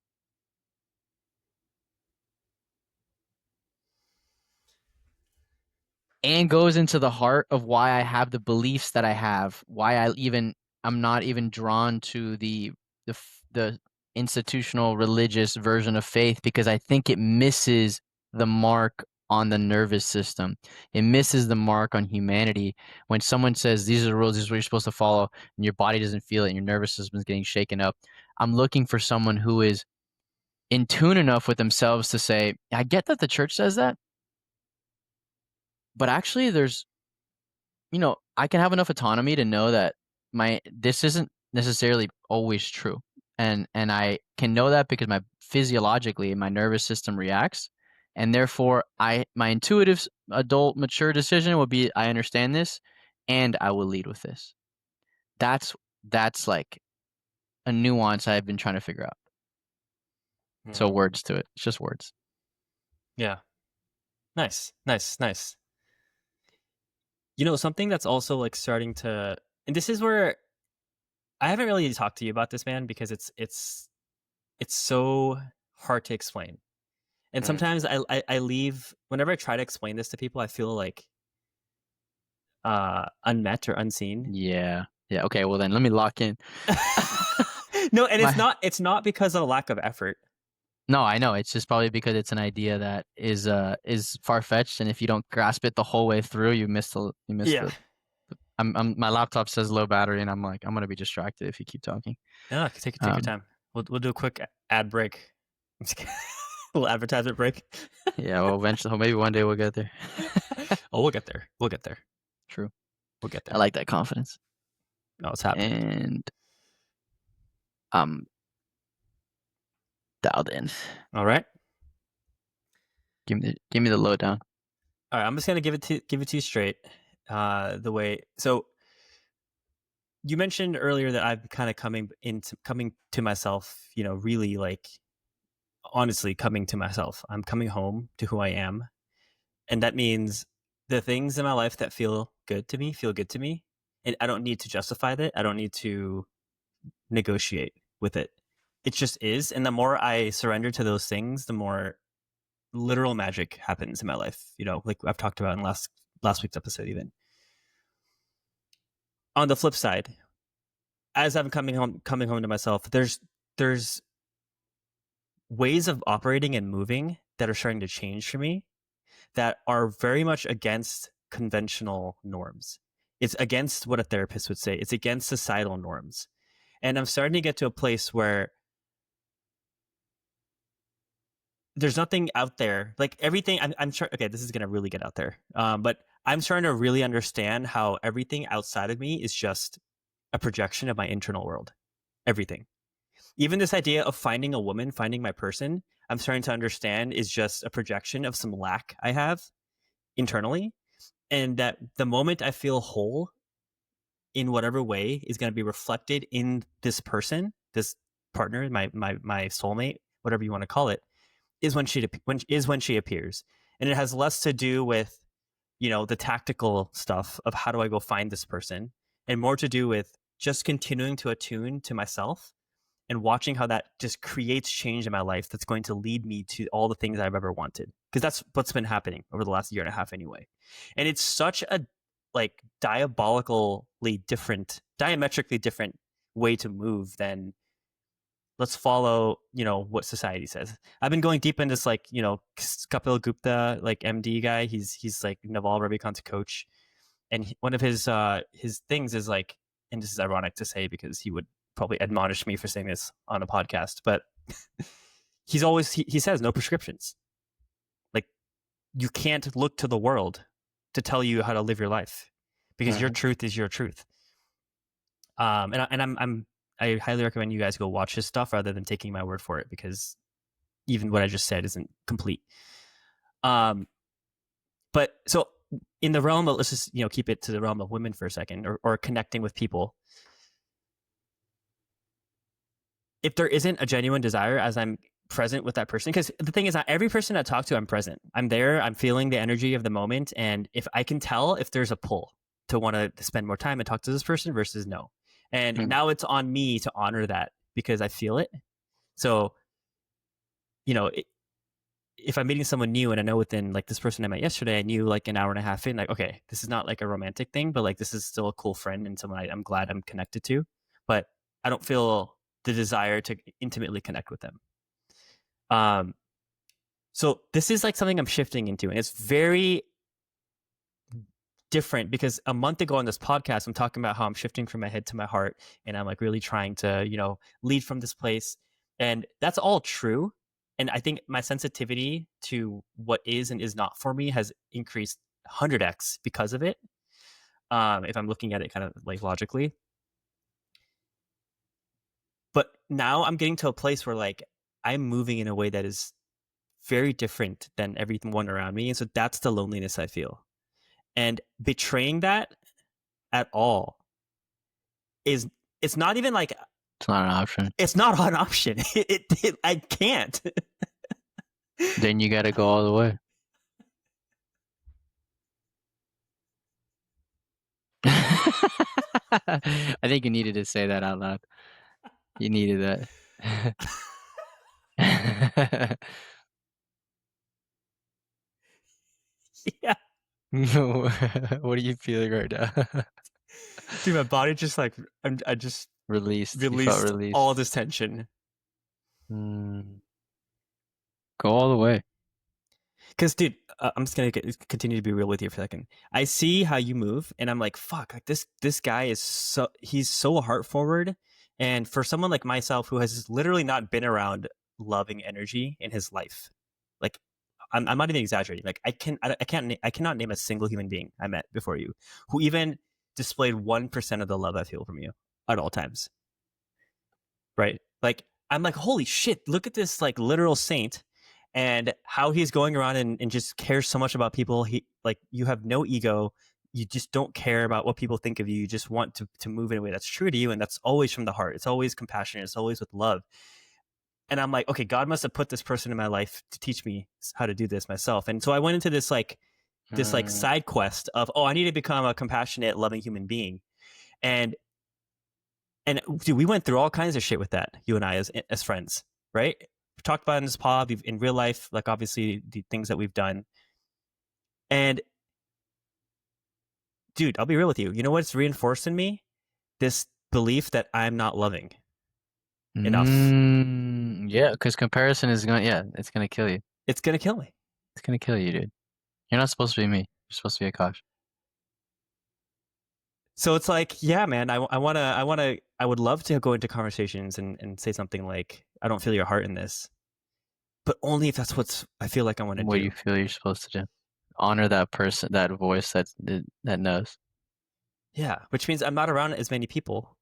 and goes into the heart of why I have the beliefs that I have, why I'm not even drawn to the institutional religious version of faith because I think it misses the mark on the nervous system. It misses the mark on humanity. When someone says these are the rules, this is what you're supposed to follow, and your body doesn't feel it, and your nervous system is getting shaken up. I'm looking for someone who is in tune enough with themselves to say, I get that the church says that, but actually I can have enough autonomy to know that this isn't necessarily always true. And I can know that because my physiologically my nervous system reacts. And therefore my intuitive adult mature decision would be I understand this and I will lead with this. That's that's like a nuance I've been trying to figure out. So Hmm. words to it. It's just words. Yeah. Nice. Nice. Nice. Something that's also like starting to, and this is where I haven't really talked to you about this, man, because it's so hard to explain. And Mm. sometimes I leave whenever I try to explain this to people, I feel like unmet or unseen. Yeah. Yeah. Okay. Well, then let me lock in. No, and My it's not because of a lack of effort. No, I know. It's just probably because it's an idea that is far fetched, and if you don't grasp it the whole way through, you miss Yeah. the. My laptop says low battery, and I'm like, I'm gonna be distracted if you keep talking. No, take your Um, time. We'll do a quick ad break. I'm just kidding. A little advertisement break. yeah. Well, eventually, maybe one day we'll get there. Oh, we'll get there. We'll get there. True. We'll get I there. like that confidence, No, it's happening. and I'm dialed in. All right. Give me the lowdown. All right. I'm just gonna give it to you straight. The way so you mentioned earlier that I'm kind of coming to myself. You know, really like honestly coming to myself. I'm coming home to who I am, and that means the things in my life that feel good to me feel good to me, and I don't need to justify that. I don't need to negotiate with it. It just is, and the more I surrender to those things, the more literal magic happens in my life. You know, like I've talked about in last week's episode. Even on the flip side, as I'm coming home to myself, there's ways of operating and moving that are starting to change for me that are very much against conventional norms. It's against what a therapist would say. It's against societal norms. And I'm starting to get to a place where there's nothing out there like everything. I'm sure. Okay, this is gonna really get out there. But I'm starting to really understand how everything outside of me is just a projection of my internal world. Everything, even this idea of finding a woman, finding my person, I'm starting to understand is just a projection of some lack I have internally, and that the moment I feel whole in whatever way is going to be reflected in this person, this partner, my soulmate, whatever you want to call it, is when she appears, and it has less to do with the tactical stuff of how do I go find this person, and more to do with just continuing to attune to myself and watching how that just creates change in my life that's going to lead me to all the things I've ever wanted. Because that's what's been happening over the last year and a half anyway. And it's such a like diametrically different way to move than let's follow, what society says. I've been going deep into this Kapil Gupta, like MD guy. He's like Naval Ravikant's coach. And one of his things is like, and this is ironic to say because he would probably admonish me for saying this on a podcast, but he says no prescriptions. Like you can't look to the world to tell you how to live your life because your truth is your truth. I highly recommend you guys go watch his stuff rather than taking my word for it because even what I just said isn't complete. But so in the realm of, let's just keep it to the realm of women for a second, or connecting with people. If there isn't a genuine desire as I'm present with that person, because the thing is, not every person I talk to, I'm present. I'm there. I'm feeling the energy of the moment, and if I can tell if there's a pull to want to spend more time and talk to this person versus no, and now it's on me to honor that because I feel it. So, if I'm meeting someone new and I know within like this person I met yesterday, I knew like an hour and a half in, like, okay, this is not like a romantic thing, but like this is still a cool friend and someone I'm glad I'm connected to, but I don't feel the desire to intimately connect with them. So this is like something I'm shifting into, and it's very different because a month ago on this podcast, I'm talking about how I'm shifting from my head to my heart, and I'm like really trying to, lead from this place, and that's all true. And I think my sensitivity to what is and is not for me has increased 100x because of it. If I'm looking at it kind of like logically, but now I'm getting to a place where like I'm moving in a way that is very different than everyone around me, and so that's the loneliness I feel. And betraying that at all is it's not even like It's not an option. it's not an option. I can't. Then you got to go all the way. I think you needed to say that out loud. You needed that. Yeah, What are you feeling right now? dude, my body just like I just Released. You felt released all released. this tension. Mm, go all the way. Because, dude, I'm just gonna continue to be real with you for a second. I see how you move, and I'm like, fuck, like this guy is he's so heart forward, and for someone like myself who has literally not been around loving energy in his life, like I'm not even exaggerating. Like I cannot name a single human being I met before you who even displayed 1% of the love I feel from you at all times. Right? Like I'm like, holy shit, look at this like literal saint and how he's going around and just cares so much about people. He like you have no ego. You just don't care about what people think of you. You just want to move in a way that's true to you, and that's always from the heart. It's always compassionate. It's always with love. And I'm like, okay, God must have put this person in my life to teach me how to do this myself. And so I went into this Mm, side quest of, oh, I need to become a compassionate, loving human being. And and dude, we went through all kinds of shit with that, you and I as friends, right? We talked about it in this pod, in real life, like obviously the things that we've done. And dude, I'll be real with you. You know what's reinforced in me? This belief that I'm not loving enough. yeah, because comparison is gonna, yeah, it's gonna kill you. It's gonna kill me. It's gonna kill you, dude. You're not supposed to be me. You're supposed to be Akash. So it's like, yeah, man, I would love to go into conversations and say something like, I don't feel your heart in this, but only if that's what I feel like I want to What you do. feel you're supposed to do. Honor that person, that voice that knows. Yeah, which means I'm not around as many people.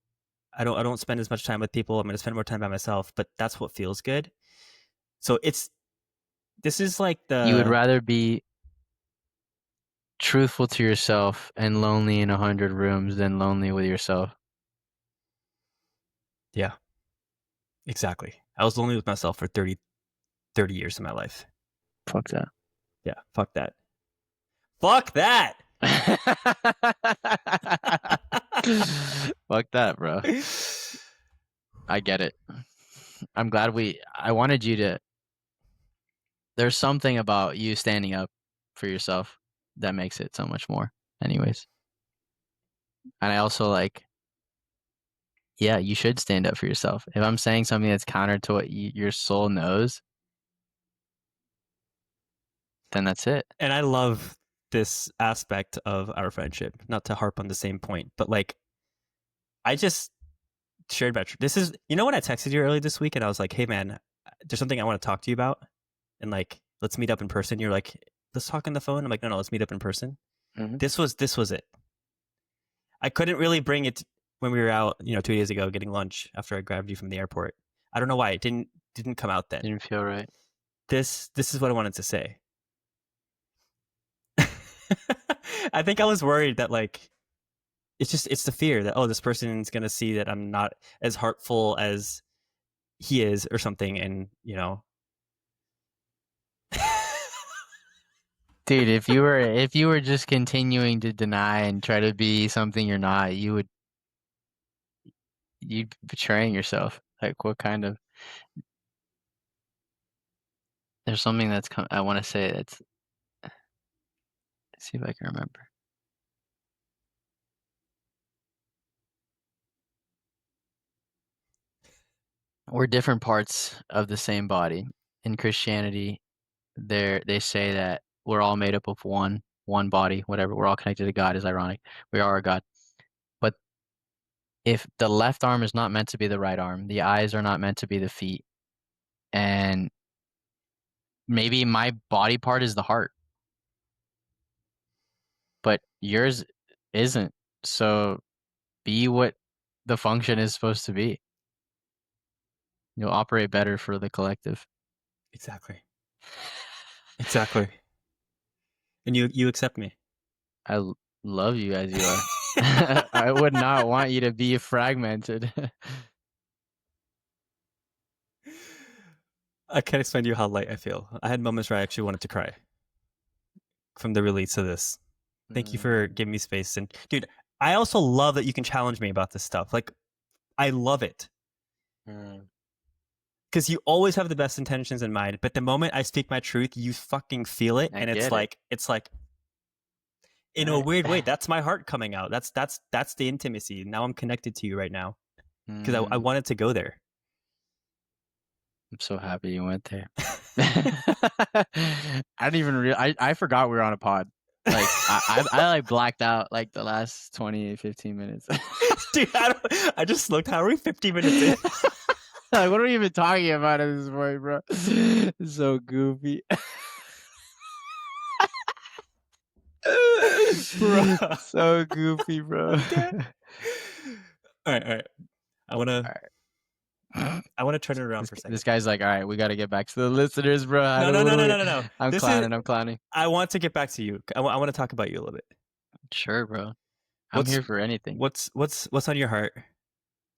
I don't spend as much time with people. I'm going to spend more time by myself, but that's what feels good. So this is like You would the rather be truthful to yourself and lonely in 100 rooms than lonely with yourself. yeah, exactly. I was lonely with myself for 30 years of my life. Fuck that. Yeah, fuck that. Fuck that. Fuck that, bro. I get it. I'm glad I wanted you to, there's something about you standing up for yourself that makes it so much more. Anyways. And I also like, yeah, you should stand up for yourself. If I'm saying something that's counter to what your soul knows, then that's it. And I love this aspect of our friendship. Not to harp on the same point, but like I just shared about this is you know when I texted you earlier this week and I was like, hey man, there's something I want to talk to you about, and like let's meet up in person. You're like, let's talk on the phone. I'm like, no, let's meet up in person. Mm-hmm. This was it. I couldn't really bring it when we were out, 2 days ago getting lunch after I grabbed you from the airport. I don't know why it didn't come out then. Didn't feel right. This is what I wanted to say. I think I was worried that like it's the fear that, oh, this person's gonna see that I'm not as heartful as he is or something, and Dude, if you were just continuing to deny and try to be something you're not, you'd be betraying yourself. Like what kind of there's something I want to say let's see if I can remember. We're different parts of the same body. In Christianity, they say that we're all made up of one body, whatever. We're all connected to God is ironic. We are God. But if the left arm is not meant to be the right arm, the eyes are not meant to be the feet, and maybe my body part is the heart, but yours isn't. So be what the function is supposed to be. You'll operate better for the collective. exactly, exactly. And you accept me. Love you as you are. I would not want you to be fragmented. I can't explain to you how light I feel. I had moments where I actually wanted to cry from the release of this. Thank you for Mm, giving me space. And dude, I also love that you can challenge me about this stuff. Like, I love it mm. because you always have the best intentions in mind, but the moment I speak my truth, you fucking feel it, I and get it. it's like in a Right. weird way, that's my heart coming out. That's the intimacy. Now I'm connected to you right now because I Mm, wanted to go there. I'm so happy you went there. I didn't even I forgot we were on a pod. Like I like blacked out like the last 20, 15 minutes. Dude, I just looked. How are we 50 minutes in? Like, what are we even talking about at this point, bro? So goofy. Bro. So goofy, bro. Okay. All right. I wanna All right. I wanna turn it around This for a this second. guy's like, all right, we got to get back to the listeners, bro. No, no, What no, do no, we? no, no, no. I'm This is clowning. I'm clowning. I want to get back to you. I want to talk about you a little bit. Sure, bro. I'm What's here for anything. what's on your heart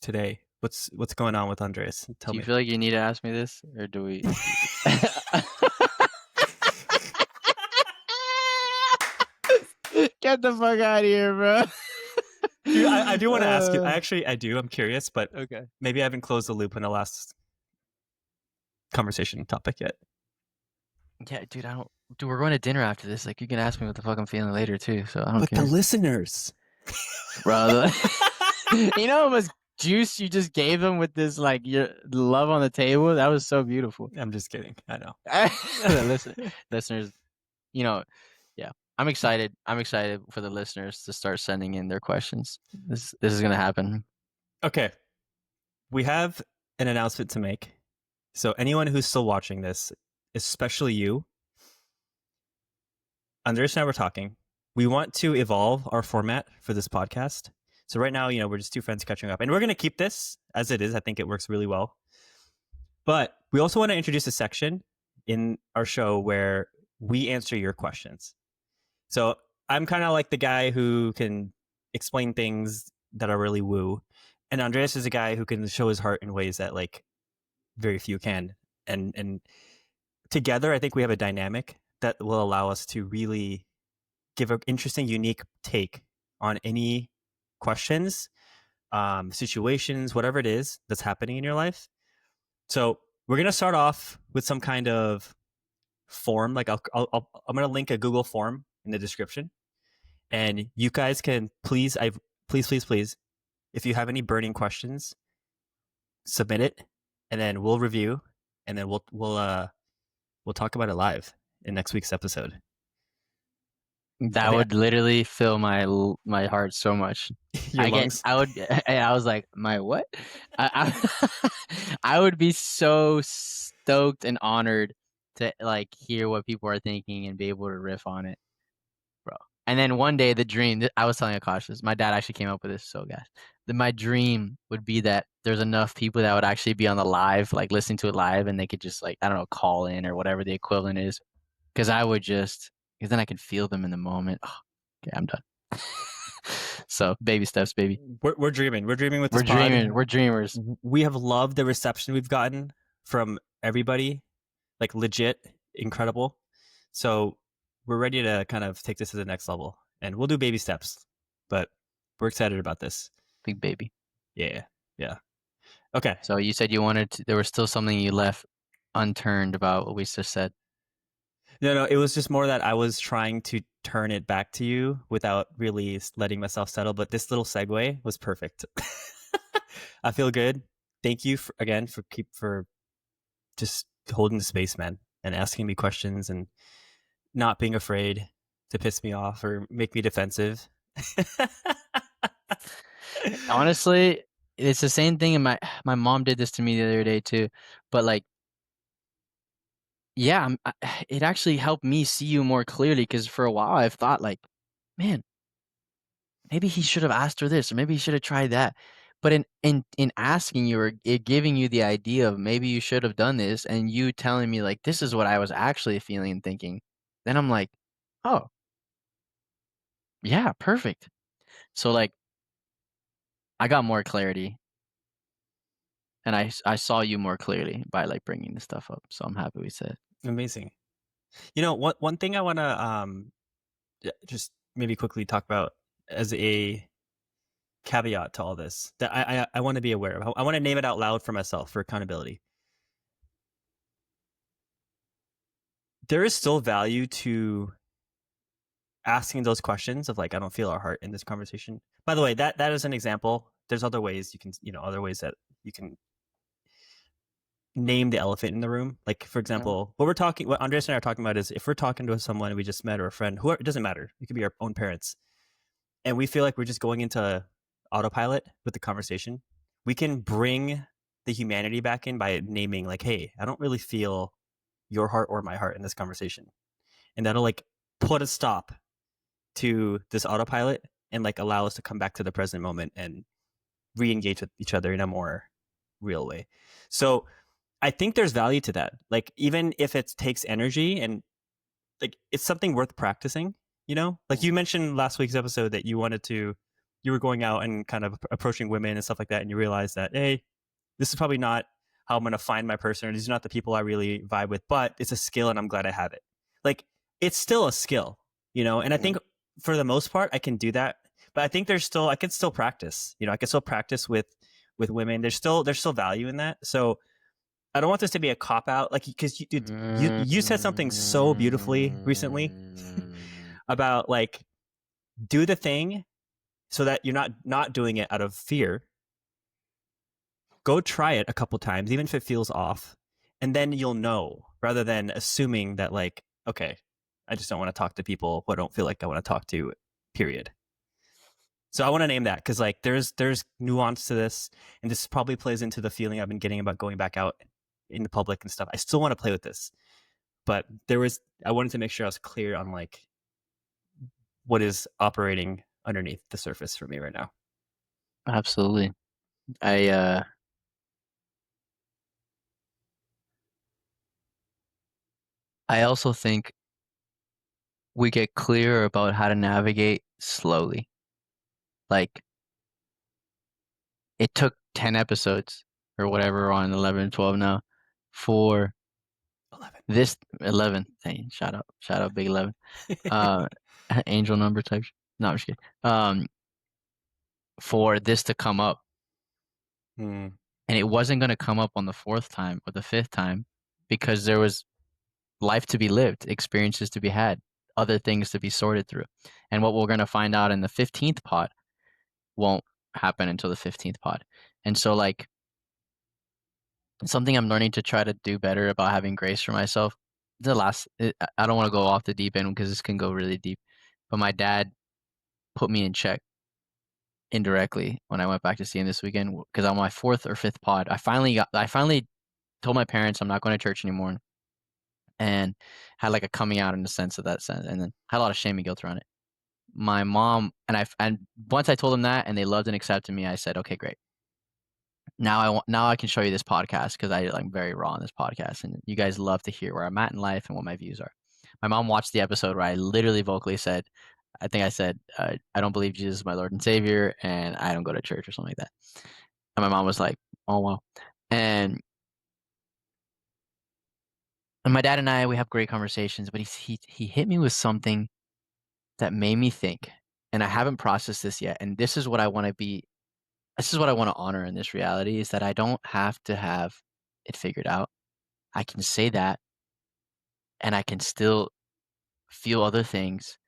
today? What's going on with Andres? Tell Do you me. feel like you need to ask me this, or do we? Get the fuck out of here, bro. Dude, I do want to ask you. I do. I'm curious, but Okay. maybe I haven't closed the loop in the last conversation topic yet. Yeah, dude, I don't. Dude, we're going to dinner after this. Like, you can ask me what the fuck I'm feeling later too. So I don't But the care, listeners. bro. You know how much juice you just gave them with this, like your love on the table. That was so beautiful. I'm just kidding. I know. Listen, listeners, you know, yeah, I'm excited. I'm excited for the listeners to start sending in their questions. This is gonna happen. Okay. We have an announcement to make. So anyone who's still watching this, especially you, Andres and I were talking. We want to evolve our format for this podcast. So right now, we're just two friends catching up, and we're going to keep this as it is. I think it works really well. But we also want to introduce a section in our show where we answer your questions. So I'm kind of like the guy who can explain things that are really woo, and Andreas is a guy who can show his heart in ways that like very few can. And together, I think we have a dynamic that will allow us to really give an interesting, unique take on any questions, situations, whatever it is that's happening in your life. So we're gonna start off with some kind of form. Like I'm gonna link a Google form in the description, and you guys can please, if you have any burning questions, submit it, and then we'll review, and then we'll talk about it live in next week's episode. I That think would literally fill my heart so much. your lungs. I was like, my what? I would be so stoked and honored to like hear what people are thinking and be able to riff on it, bro. And then one day the dream, I was telling Akaash this, my dad actually came up with this, so guys. My dream would be that there's enough people that would actually be on the live, like listening to it live, and they could just like, I don't know, call in or whatever the equivalent is. Because then I could feel them in the moment. Oh, okay, I'm done. So baby steps, baby. We're dreaming. We're dreaming with We're this pod. dreaming. We're dreamers. We have loved the reception we've gotten from everybody. Like legit incredible. So we're ready to kind of take this to the next level, and we'll do baby steps. But we're excited about this. Big baby. Yeah. Okay. So you said there was still something you left unturned about what we just said. No, it was just more that I was trying to turn it back to you without really letting myself settle. But this little segue was perfect. I feel good. Thank you again for just holding the space, man, and asking me questions and not being afraid to piss me off or make me defensive. Honestly, it's the same thing. My mom did this to me the other day too, but like, yeah, it actually helped me see you more clearly because for a while I've thought like, man, maybe he should have asked her this, or maybe he should have tried that. But in asking you or it giving you the idea of maybe you should have done this, and you telling me like this is what I was actually feeling and thinking, then I'm like, oh, yeah, perfect. So like, I got more clarity, and I saw you more clearly by like bringing this stuff up. So I'm happy we said. Amazing. One thing I want to just maybe quickly talk about as a caveat to all this that I want to be aware of. I want to name it out loud for myself for accountability. there is still value to asking those questions of like, I don't feel our heart in this conversation. By the way, that is an example. There's other ways you can, other ways that you can name the elephant in the room. Like, for Mhm. example, what Andres and I are talking about is if we're talking to someone we just met or a friend, who it doesn't matter. It could be our own parents, and we feel like we're just going into autopilot with the conversation. We can bring the humanity back in by naming like, hey, I don't really feel your heart or my heart in this conversation, and that'll like put a stop to this autopilot and like allow us to come back to the present moment and re-engage with each other in a more real way. So I think there's value to that. Like even if it takes energy and like it's something worth practicing, Like you mentioned last week's episode that you were going out and kind of approaching women and stuff like that and you realized that hey, this is probably not how I'm going to find my person or these are not the people I really vibe with, but it's a skill and I'm glad I have it. Like it's still a skill, And I think Mhm. for the most part I can do that, but I think I can still practice. I can still practice with women. There's still value in that. So I don't want this to be a cop out, like because you said something so beautifully recently Mm. about like do the thing so that you're not doing it out of fear. Go try it a couple times, even if it feels off, and then you'll know rather than assuming that like okay, I just don't want to talk to people who I don't feel like I want to talk to. Period. So I want to name that because like there's nuance to this, and this probably plays into the feeling I've been getting about going back out in the public and stuff. I still want to play with this, but I wanted to make sure I was clear on like what is operating underneath the surface for me right now. Absolutely. I uh I also think we get clearer about how to navigate slowly. Like it took 10 episodes or whatever we're on 11, 12 now for 11. this 11. Hey, shout out big 11. Uh angel number type. No, I'm just kidding. For this to come up Hmm. and it wasn't going to come up on the fourth time or the fifth time because there was life to be lived, experiences to be had, other things to be sorted through. And what we're going to find out in the 15th pod won't happen until the 15th pod. And so, like, something I'm learning to try to do better about having grace for myself. I don't want to go off the deep end because this can go really deep. But my dad put me in check indirectly when I went back to see him this weekend because on my fourth or fifth pod, I finally told my parents I'm not going to church anymore and had like a coming out in the sense of that sense, and then had a lot of shame and guilt around it. My mom and once I told them that and they loved and accepted me, I said, okay, great. Now I can show you this podcast because I'm very raw on this podcast, and you guys love to hear where I'm at in life and what my views are. My mom watched the episode where I literally vocally said, I think I said, I don't believe Jesus is my Lord and Savior, and I don't go to church or something like that. And my mom was like, oh wow. And my dad and I, we have great conversations, but he hit me with something that made me think, and I haven't processed this yet. And this is what I want to honor in this reality is that I don't have to have it figured out. I can say that and I can still feel other things.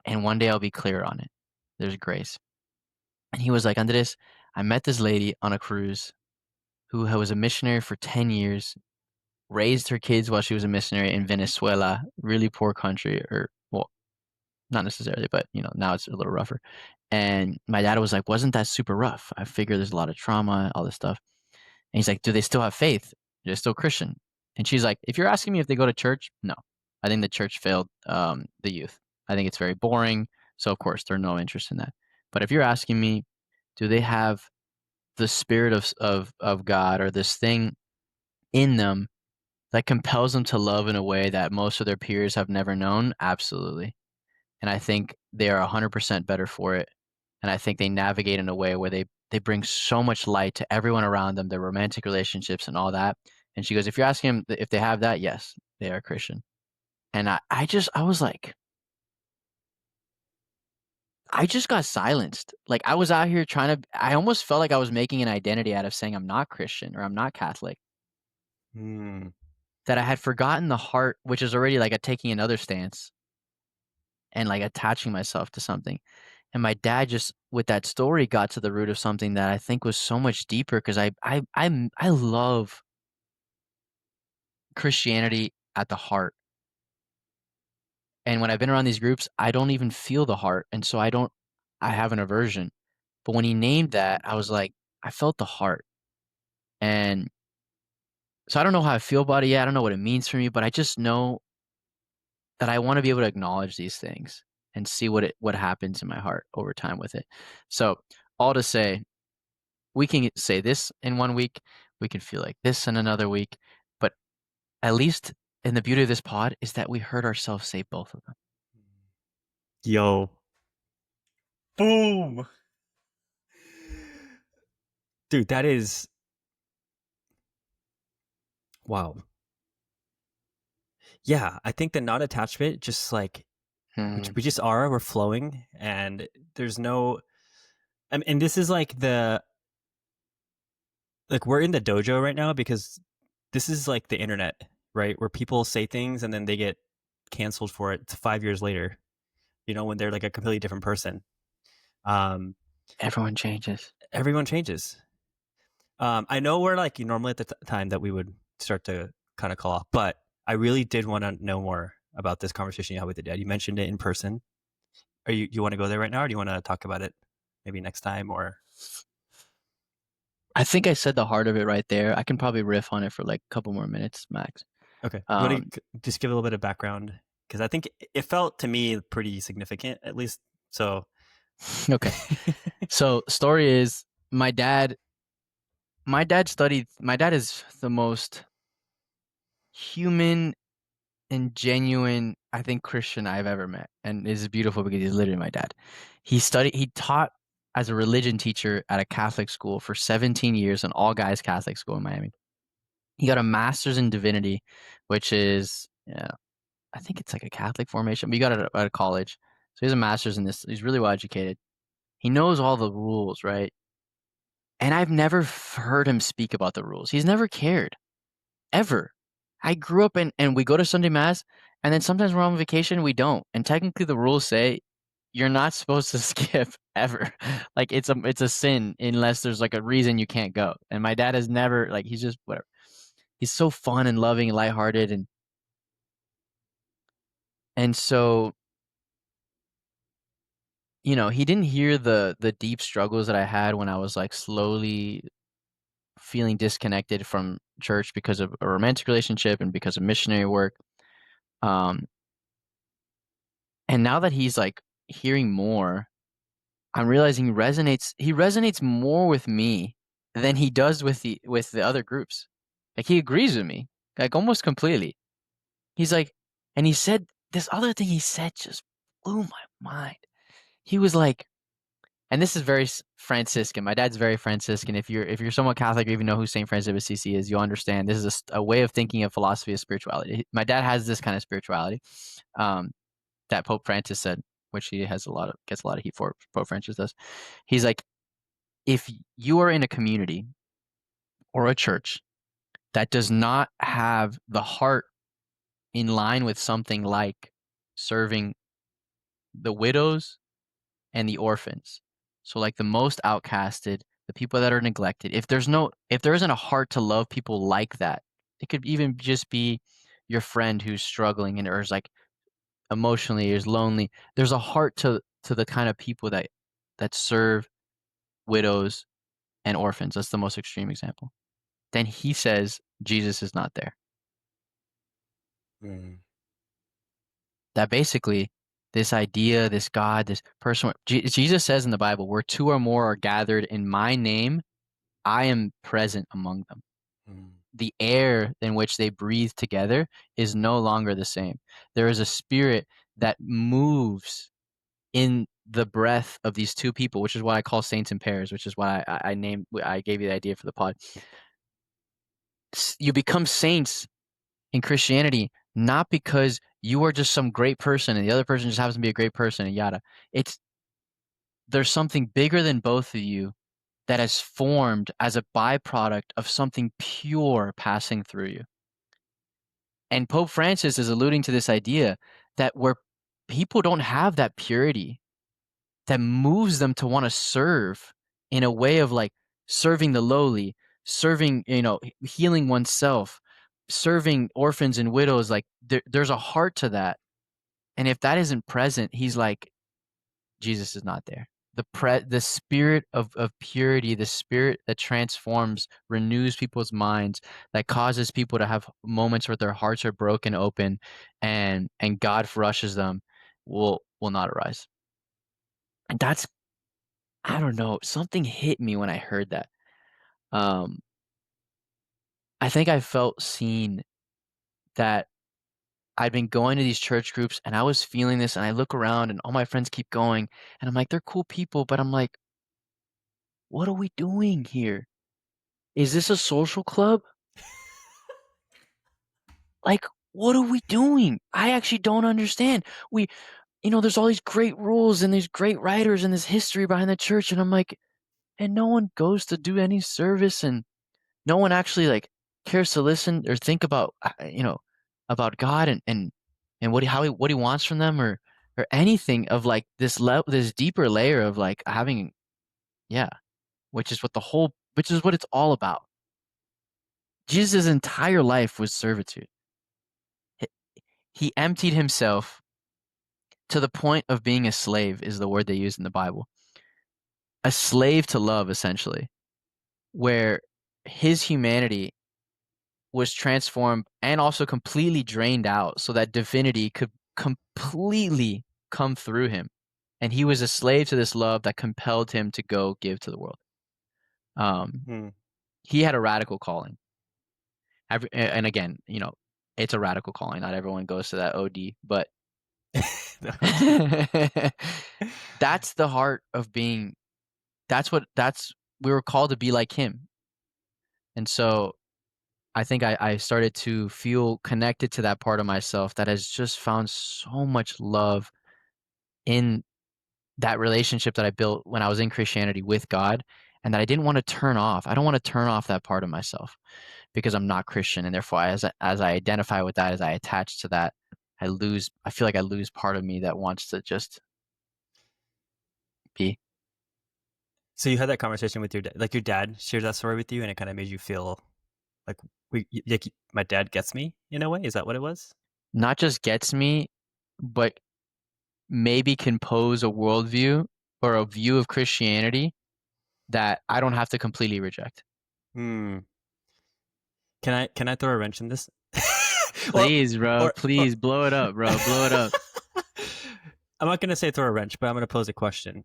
And one day I'll be clear on it. There's grace. And he was like, Andres, I met this lady on a cruise who was a missionary for 10 years, raised her kids while she was a missionary in Venezuela, really poor country, or well, not necessarily, but now it's a little rougher. And my dad was like, wasn't that super rough? I figure there's a lot of trauma, all this stuff. And he's like, do they still have faith? They're still Christian. And she's like, if you're asking me if they go to church, no. I think the church failed the youth. I think it's very boring. So of course, there's no interest in that. But if you're asking me, do they have the spirit of God or this thing in them that compels them to love in a way that most of their peers have never known? Absolutely. And I think they are 100% better for it. And I think they navigate in a way where they bring so much light to everyone around them, their romantic relationships and all that. And she goes, if you're asking them if they have that, yes, they are Christian. And I was like, I just got silenced. Like I was out here I almost felt like I was making an identity out of saying I'm not Christian or I'm not Catholic. Hmm. that I had forgotten the heart, which is already like a taking another stance and like attaching myself to something. And my dad just with that story got to the root of something that I think was so much deeper because I love Christianity at the heart. And when I've been around these groups, I don't even feel the heart. And so I have an aversion. But when he named that, I was like, I felt the heart. And so I don't know how I feel about it yet. I don't know what it means for me, but I just know that I want to be able to acknowledge these things and see what happens in my heart over time with it. So all to say, we can say this in one week, we can feel like this in another week, but at least in the beauty of this pod is that we heard ourselves say both of them. Yo, boom, dude, that is wow. Yeah, I think the non-attachment, just like Hmm. we just are, we're flowing, and there's no. I mean, and this is like we're in the dojo right now because this is like the internet, right? Where people say things and then they get canceled for it 5 years later. When they're like a completely different person. Um, Everyone changes. Everyone changes. I know we're like normally at the time that we would start to kind of call off, but I really did want to know more about this conversation you had with your dad. You mentioned it in person. Are you want to go there right now, or do you want to talk about it maybe next time? Or I think I said the heart of it right there. I can probably riff on it for like a couple more minutes max. okay, you want Um, to just give a little bit of background because I think it felt to me pretty significant, at least. So, okay. So story is my dad is the most human and genuine, I think, Christian I've ever met. And it's beautiful because he's literally my dad. He taught as a religion teacher at a Catholic school for 17 years, an all guys Catholic school in Miami. He got a master's in divinity, which is, yeah, I think it's like a Catholic formation, but he got it at a college. So he has a master's in this. He's really well educated. He knows all the rules, right? And I've never heard him speak about the rules. He's never cared, ever. I grew up and we go to Sunday Mass, and then sometimes we're on vacation, we don't. And technically the rules say you're not supposed to skip ever. Like it's a sin unless there's like a reason you can't go. And my dad has never like he's just whatever. He's so fun and loving and lighthearted and so he didn't hear the deep struggles that I had when I was like slowly feeling disconnected from church because of a romantic relationship and because of missionary work. Um, and now that he's like hearing more, I'm realizing he resonates more with me than he does with the other groups. Like he agrees with me, like almost completely. He's like, and he said this other thing he said just blew my mind. He was like, and this is very Franciscan. My dad's very Franciscan. If you're somewhat Catholic or even know who Saint Francis of Assisi is, you'll understand this is a way of thinking of philosophy of spirituality. My dad has this kind of spirituality um, that Pope Francis said, which he has gets a lot of heat for. Pope Francis does. He's like, if you are in a community or a church that does not have the heart in line with something like serving the widows and the orphans. So like the most outcasted, the people that are neglected. If there isn't a heart to love people like that, it could even just be your friend who's struggling and or is like emotionally is lonely. There's a heart to the kind of people that serve widows and orphans. That's the most extreme example. Then he says Jesus is not there. mm, That basically this idea, this God, this person, Jesus says in the Bible, where two or more are gathered in my name, I am present among them. mm, The air in which they breathe together is no longer the same. There is a spirit that moves in the breath of these two people, which is what I call saints in pairs, which is why I gave you the idea for the pod. You become saints in Christianity not because you are just some great person and the other person just happens to be a great person and yada. It's there's something bigger than both of you that has formed as a byproduct of something pure passing through you. And Pope Francis is alluding to this idea that where people don't have that purity that moves them to want to serve in a way of like serving the lowly, serving, healing oneself, serving orphans and widows. Like there's a heart to that. And if that isn't present, he's like, Jesus is not there. The spirit of purity, the spirit that transforms, renews people's minds, that causes people to have moments where their hearts are broken open and God rushes them will not arise. And that's, I don't know, something hit me when I heard that. Um, I think I felt seen, that I'd been going to these church groups and I was feeling this, and I look around and all my friends keep going and I'm like, they're cool people, but I'm like, what are we doing here? Is this a social club? Like, what are we doing? I actually don't understand. There's all these great rules and these great writers and this history behind the church, and I'm like, and no one goes to do any service, and no one actually like cares to listen or think about about God and what he wants from them, or anything of like this deeper layer of like having, yeah, which is what it's all about. Jesus' entire life was servitude. He he emptied himself to the point of being a slave, is the word they use in the Bible. A slave to love, essentially, where his humanity was transformed and also completely drained out so that divinity could completely come through him. And he was a slave to this love that compelled him to go give to the world. Um, Hmm. he had a radical calling. And again, it's a radical calling. Not everyone goes to that OD, but that's the heart of being. That's we were called to be like him. And so I think I started to feel connected to that part of myself that has just found so much love in that relationship that I built when I was in Christianity with God, and that I didn't want to turn off. I don't want to turn off that part of myself because I'm not Christian, and therefore as I identify with that, as I attach to that, I feel like I lose part of me that wants to just be. So you had that conversation with your dad, like your dad shared that story with you, and it kind of made you feel like like my dad gets me in a way. Is that what it was? Not just gets me, but maybe can pose a worldview or a view of Christianity that I don't have to completely reject. Hmm. Can I throw a wrench in this? or Please, bro. or Please blow it up, bro. Blow it up. I'm not gonna say throw a wrench, but I'm gonna pose a question.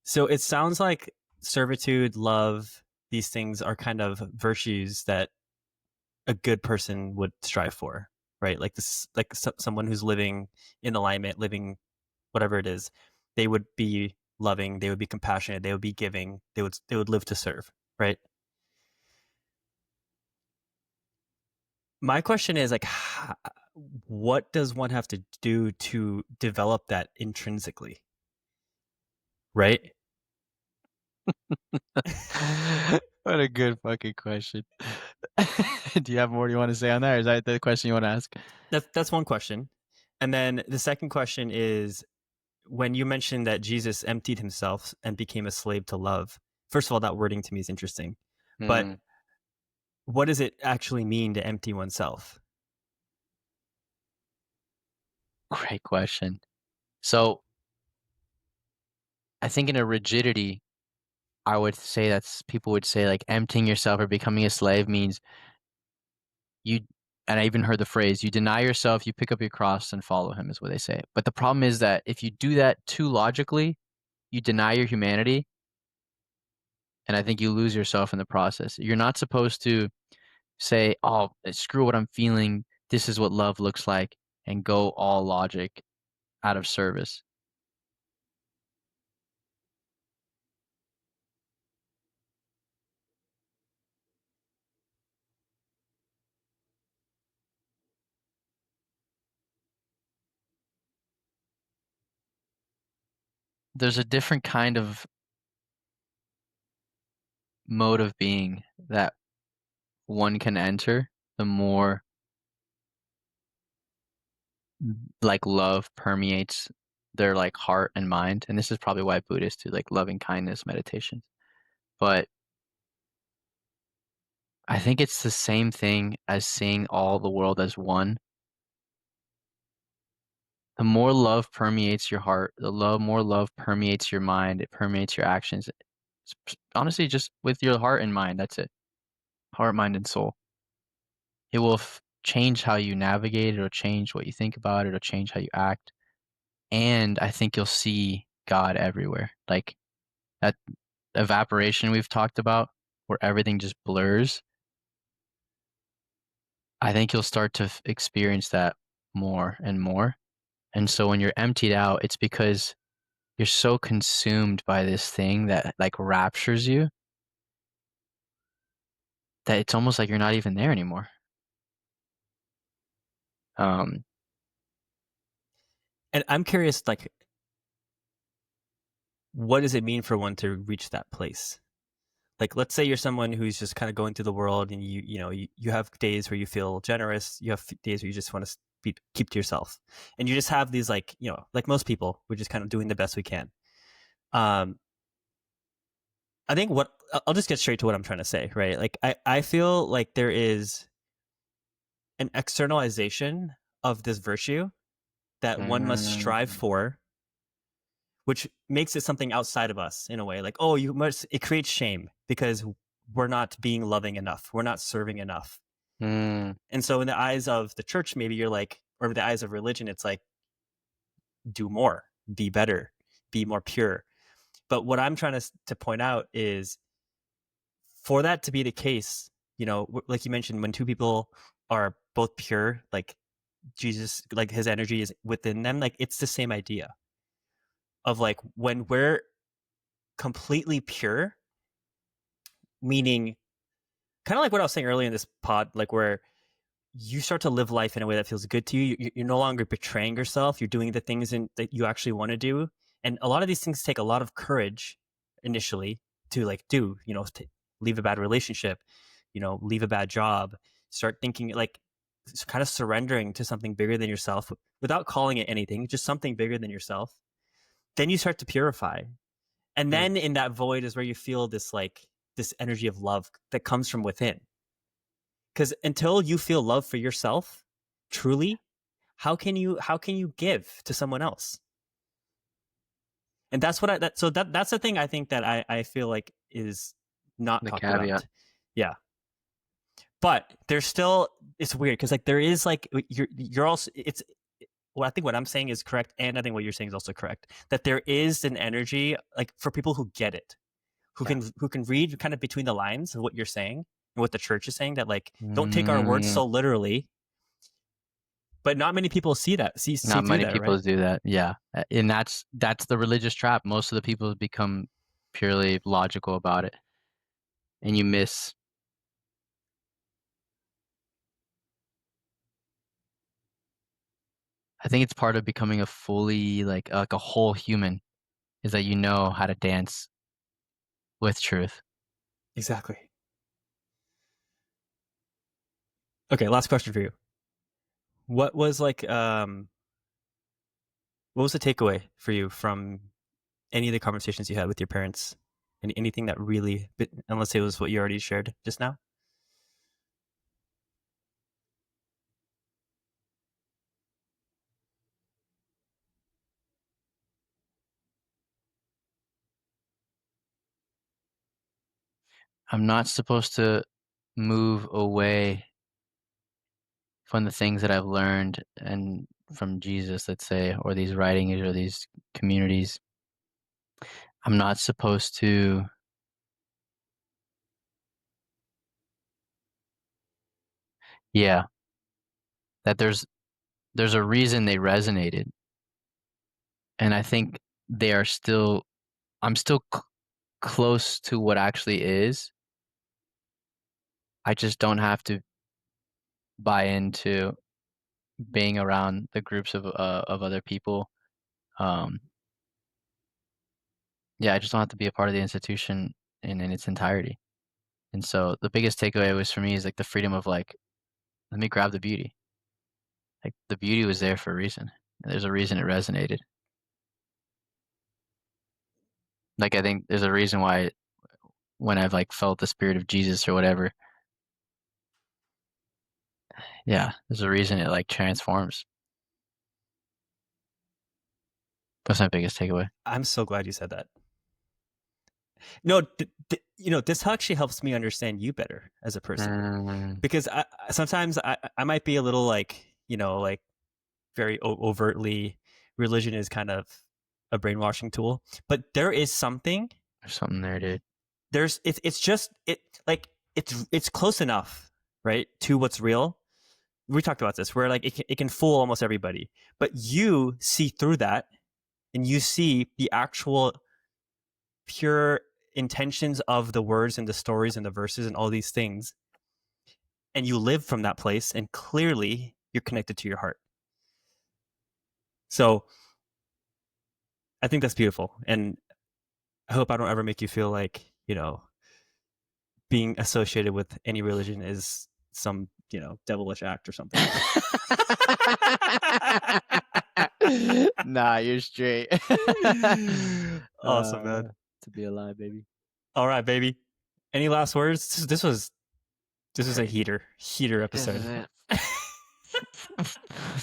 So it sounds like servitude, love, these things are kind of virtues that a good person would strive for, right? Like this, like someone who's living in alignment, living whatever it is, they would be loving, they would be compassionate, they would be giving, they would live to serve, right? My question is like, what does one have to do to develop that intrinsically, right? What a good fucking question. Do you have more you want to say on that, or is that the question you want to ask? That's one question, and then the second question is when you mentioned that Jesus emptied himself and became a slave to love. First of all, that wording to me is interesting, but Hmm, what does it actually mean to empty oneself? great question. So I think in a rigidity, I would say people would say like emptying yourself or becoming a slave means you, and I even heard the phrase, you deny yourself, you pick up your cross and follow him, is what they say. But the problem is that if you do that too logically, you deny your humanity, and I think you lose yourself in the process. You're not supposed to say, oh, screw what I'm feeling. This is what love looks like, and go all logic out of service. There's a different kind of mode of being that one can enter the more like love permeates their like heart and mind. And this is probably why Buddhists do like loving kindness meditations. But I think it's the same thing as seeing all the world as one. The more love permeates your heart, more love permeates your mind, it permeates your actions. Honestly, just with your heart and mind, that's it. Heart, mind, and soul. It will change how you navigate, it'll change what you think about, it'll change how you act. And I think you'll see God everywhere. Like that evaporation we've talked about, where everything just blurs. I think you'll start to experience that more and more. And so when you're emptied out, it's because you're so consumed by this thing that like raptures you that it's almost like you're not even there anymore. Um, And I'm curious, like, what does it mean for one to reach that place? Like, let's say you're someone who's just kind of going through the world, and you have days where you feel generous, you have days where you just want to keep to yourself, and you just have these, like, like most people, we're just kind of doing the best we can. Um, I think what I'll just get straight to what I'm trying to say, right? Like, I feel like there is an externalization of this virtue that one must strive mm, for, which makes it something outside of us in a way. Like, oh, you must. It creates shame because we're not being loving enough. We're not serving enough. mm, And so, in the eyes of the church, maybe you're like, or the eyes of religion, it's like, do more, be better, be more pure. But what I'm trying to point out is, for that to be the case, like you mentioned, when two people are both pure, like Jesus, like his energy is within them, like it's the same idea of like when we're completely pure, meaning kind of like what I was saying earlier in this pod, like where you start to live life in a way that feels good to you. You're no longer betraying yourself. You're doing the things that you actually want to do. And a lot of these things take a lot of courage initially to like do, to leave a bad relationship, leave a bad job, start thinking like kind of surrendering to something bigger than yourself without calling it anything, just something bigger than yourself. Then you start to purify. And mm, then in that void is where you feel this like this energy of love that comes from within. Because until you feel love for yourself truly, how can you give to someone else? And that's what I that so that's the thing I think that I feel like is not the talked caveat. about. Yeah. But there's still, it's weird because like there is like you're also, it's, well, I think what I'm saying is correct, and I think what you're saying is also correct, that there is an energy like for people who get it, who Yeah. can read kind of between the lines of what you're saying and what the church is saying, that like don't take our words Mm, so literally. But not many people see that, see not through many that, people right? do that. Yeah. And that's the religious trap. Most of the people become purely logical about it. And you miss I think it's part of becoming a fully like a whole human is that you know how to dance with truth. Exactly. Okay, last question for you. What was like what was the takeaway for you from any of the conversations you had with your parents? Anything that really, unless it was what you already shared just now? I'm not supposed to move away from the things that I've learned and from Jesus, let's say, or these writings or these communities. I'm not supposed to, yeah, that there's a reason they resonated. And I think they are still, I'm still close to what actually is. I just don't have to buy into being around the groups of other people. Um, yeah, I just don't have to be a part of the institution in its entirety. And so the biggest takeaway was for me is like the freedom of like, let me grab the beauty. Like the beauty was there for a reason. There's a reason it resonated. Like I think there's a reason why when I've like felt the spirit of Jesus or whatever, yeah, there's a reason it like transforms. That's my biggest takeaway. I'm so glad you said that. No, this actually helps me understand you better as a person, because sometimes I might be a little like, like very overtly religion is kind of a brainwashing tool, but there is something. There's something there, dude. It's just like it's close enough, right, to what's real. We talked about this where like it can fool almost everybody, but you see through that and you see the actual pure intentions of the words and the stories and the verses and all these things, and you live from that place, and clearly you're connected to your heart. So I think that's beautiful, and I hope I don't ever make you feel like, being associated with any religion is some, devilish act or something. Nah, you're straight. Awesome, man. To be alive, baby. All right, baby. Any last words? This was a heater episode.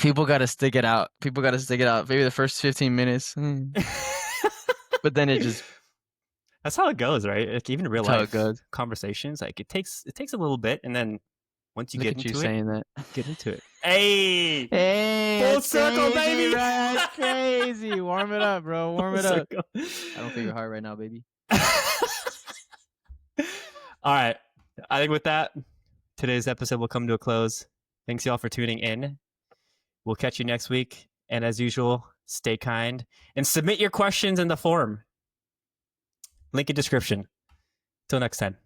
People gotta stick it out. Maybe the first 15 minutes. But then it just That's how it goes, right? Like even real That's how life it goes. conversations, like it takes a little bit, and then once you Look get at you into it, saying that. get into it. Hey, Full circle, baby. Right? That's crazy. Warm it up, bro. Warm it up. Circle. I don't feel your heart right now, baby. All right. I think with that, today's episode will come to a close. Thanks, y'all, for tuning in. We'll catch you next week. And as usual, stay kind and submit your questions in the forum. Link in description. Till next time.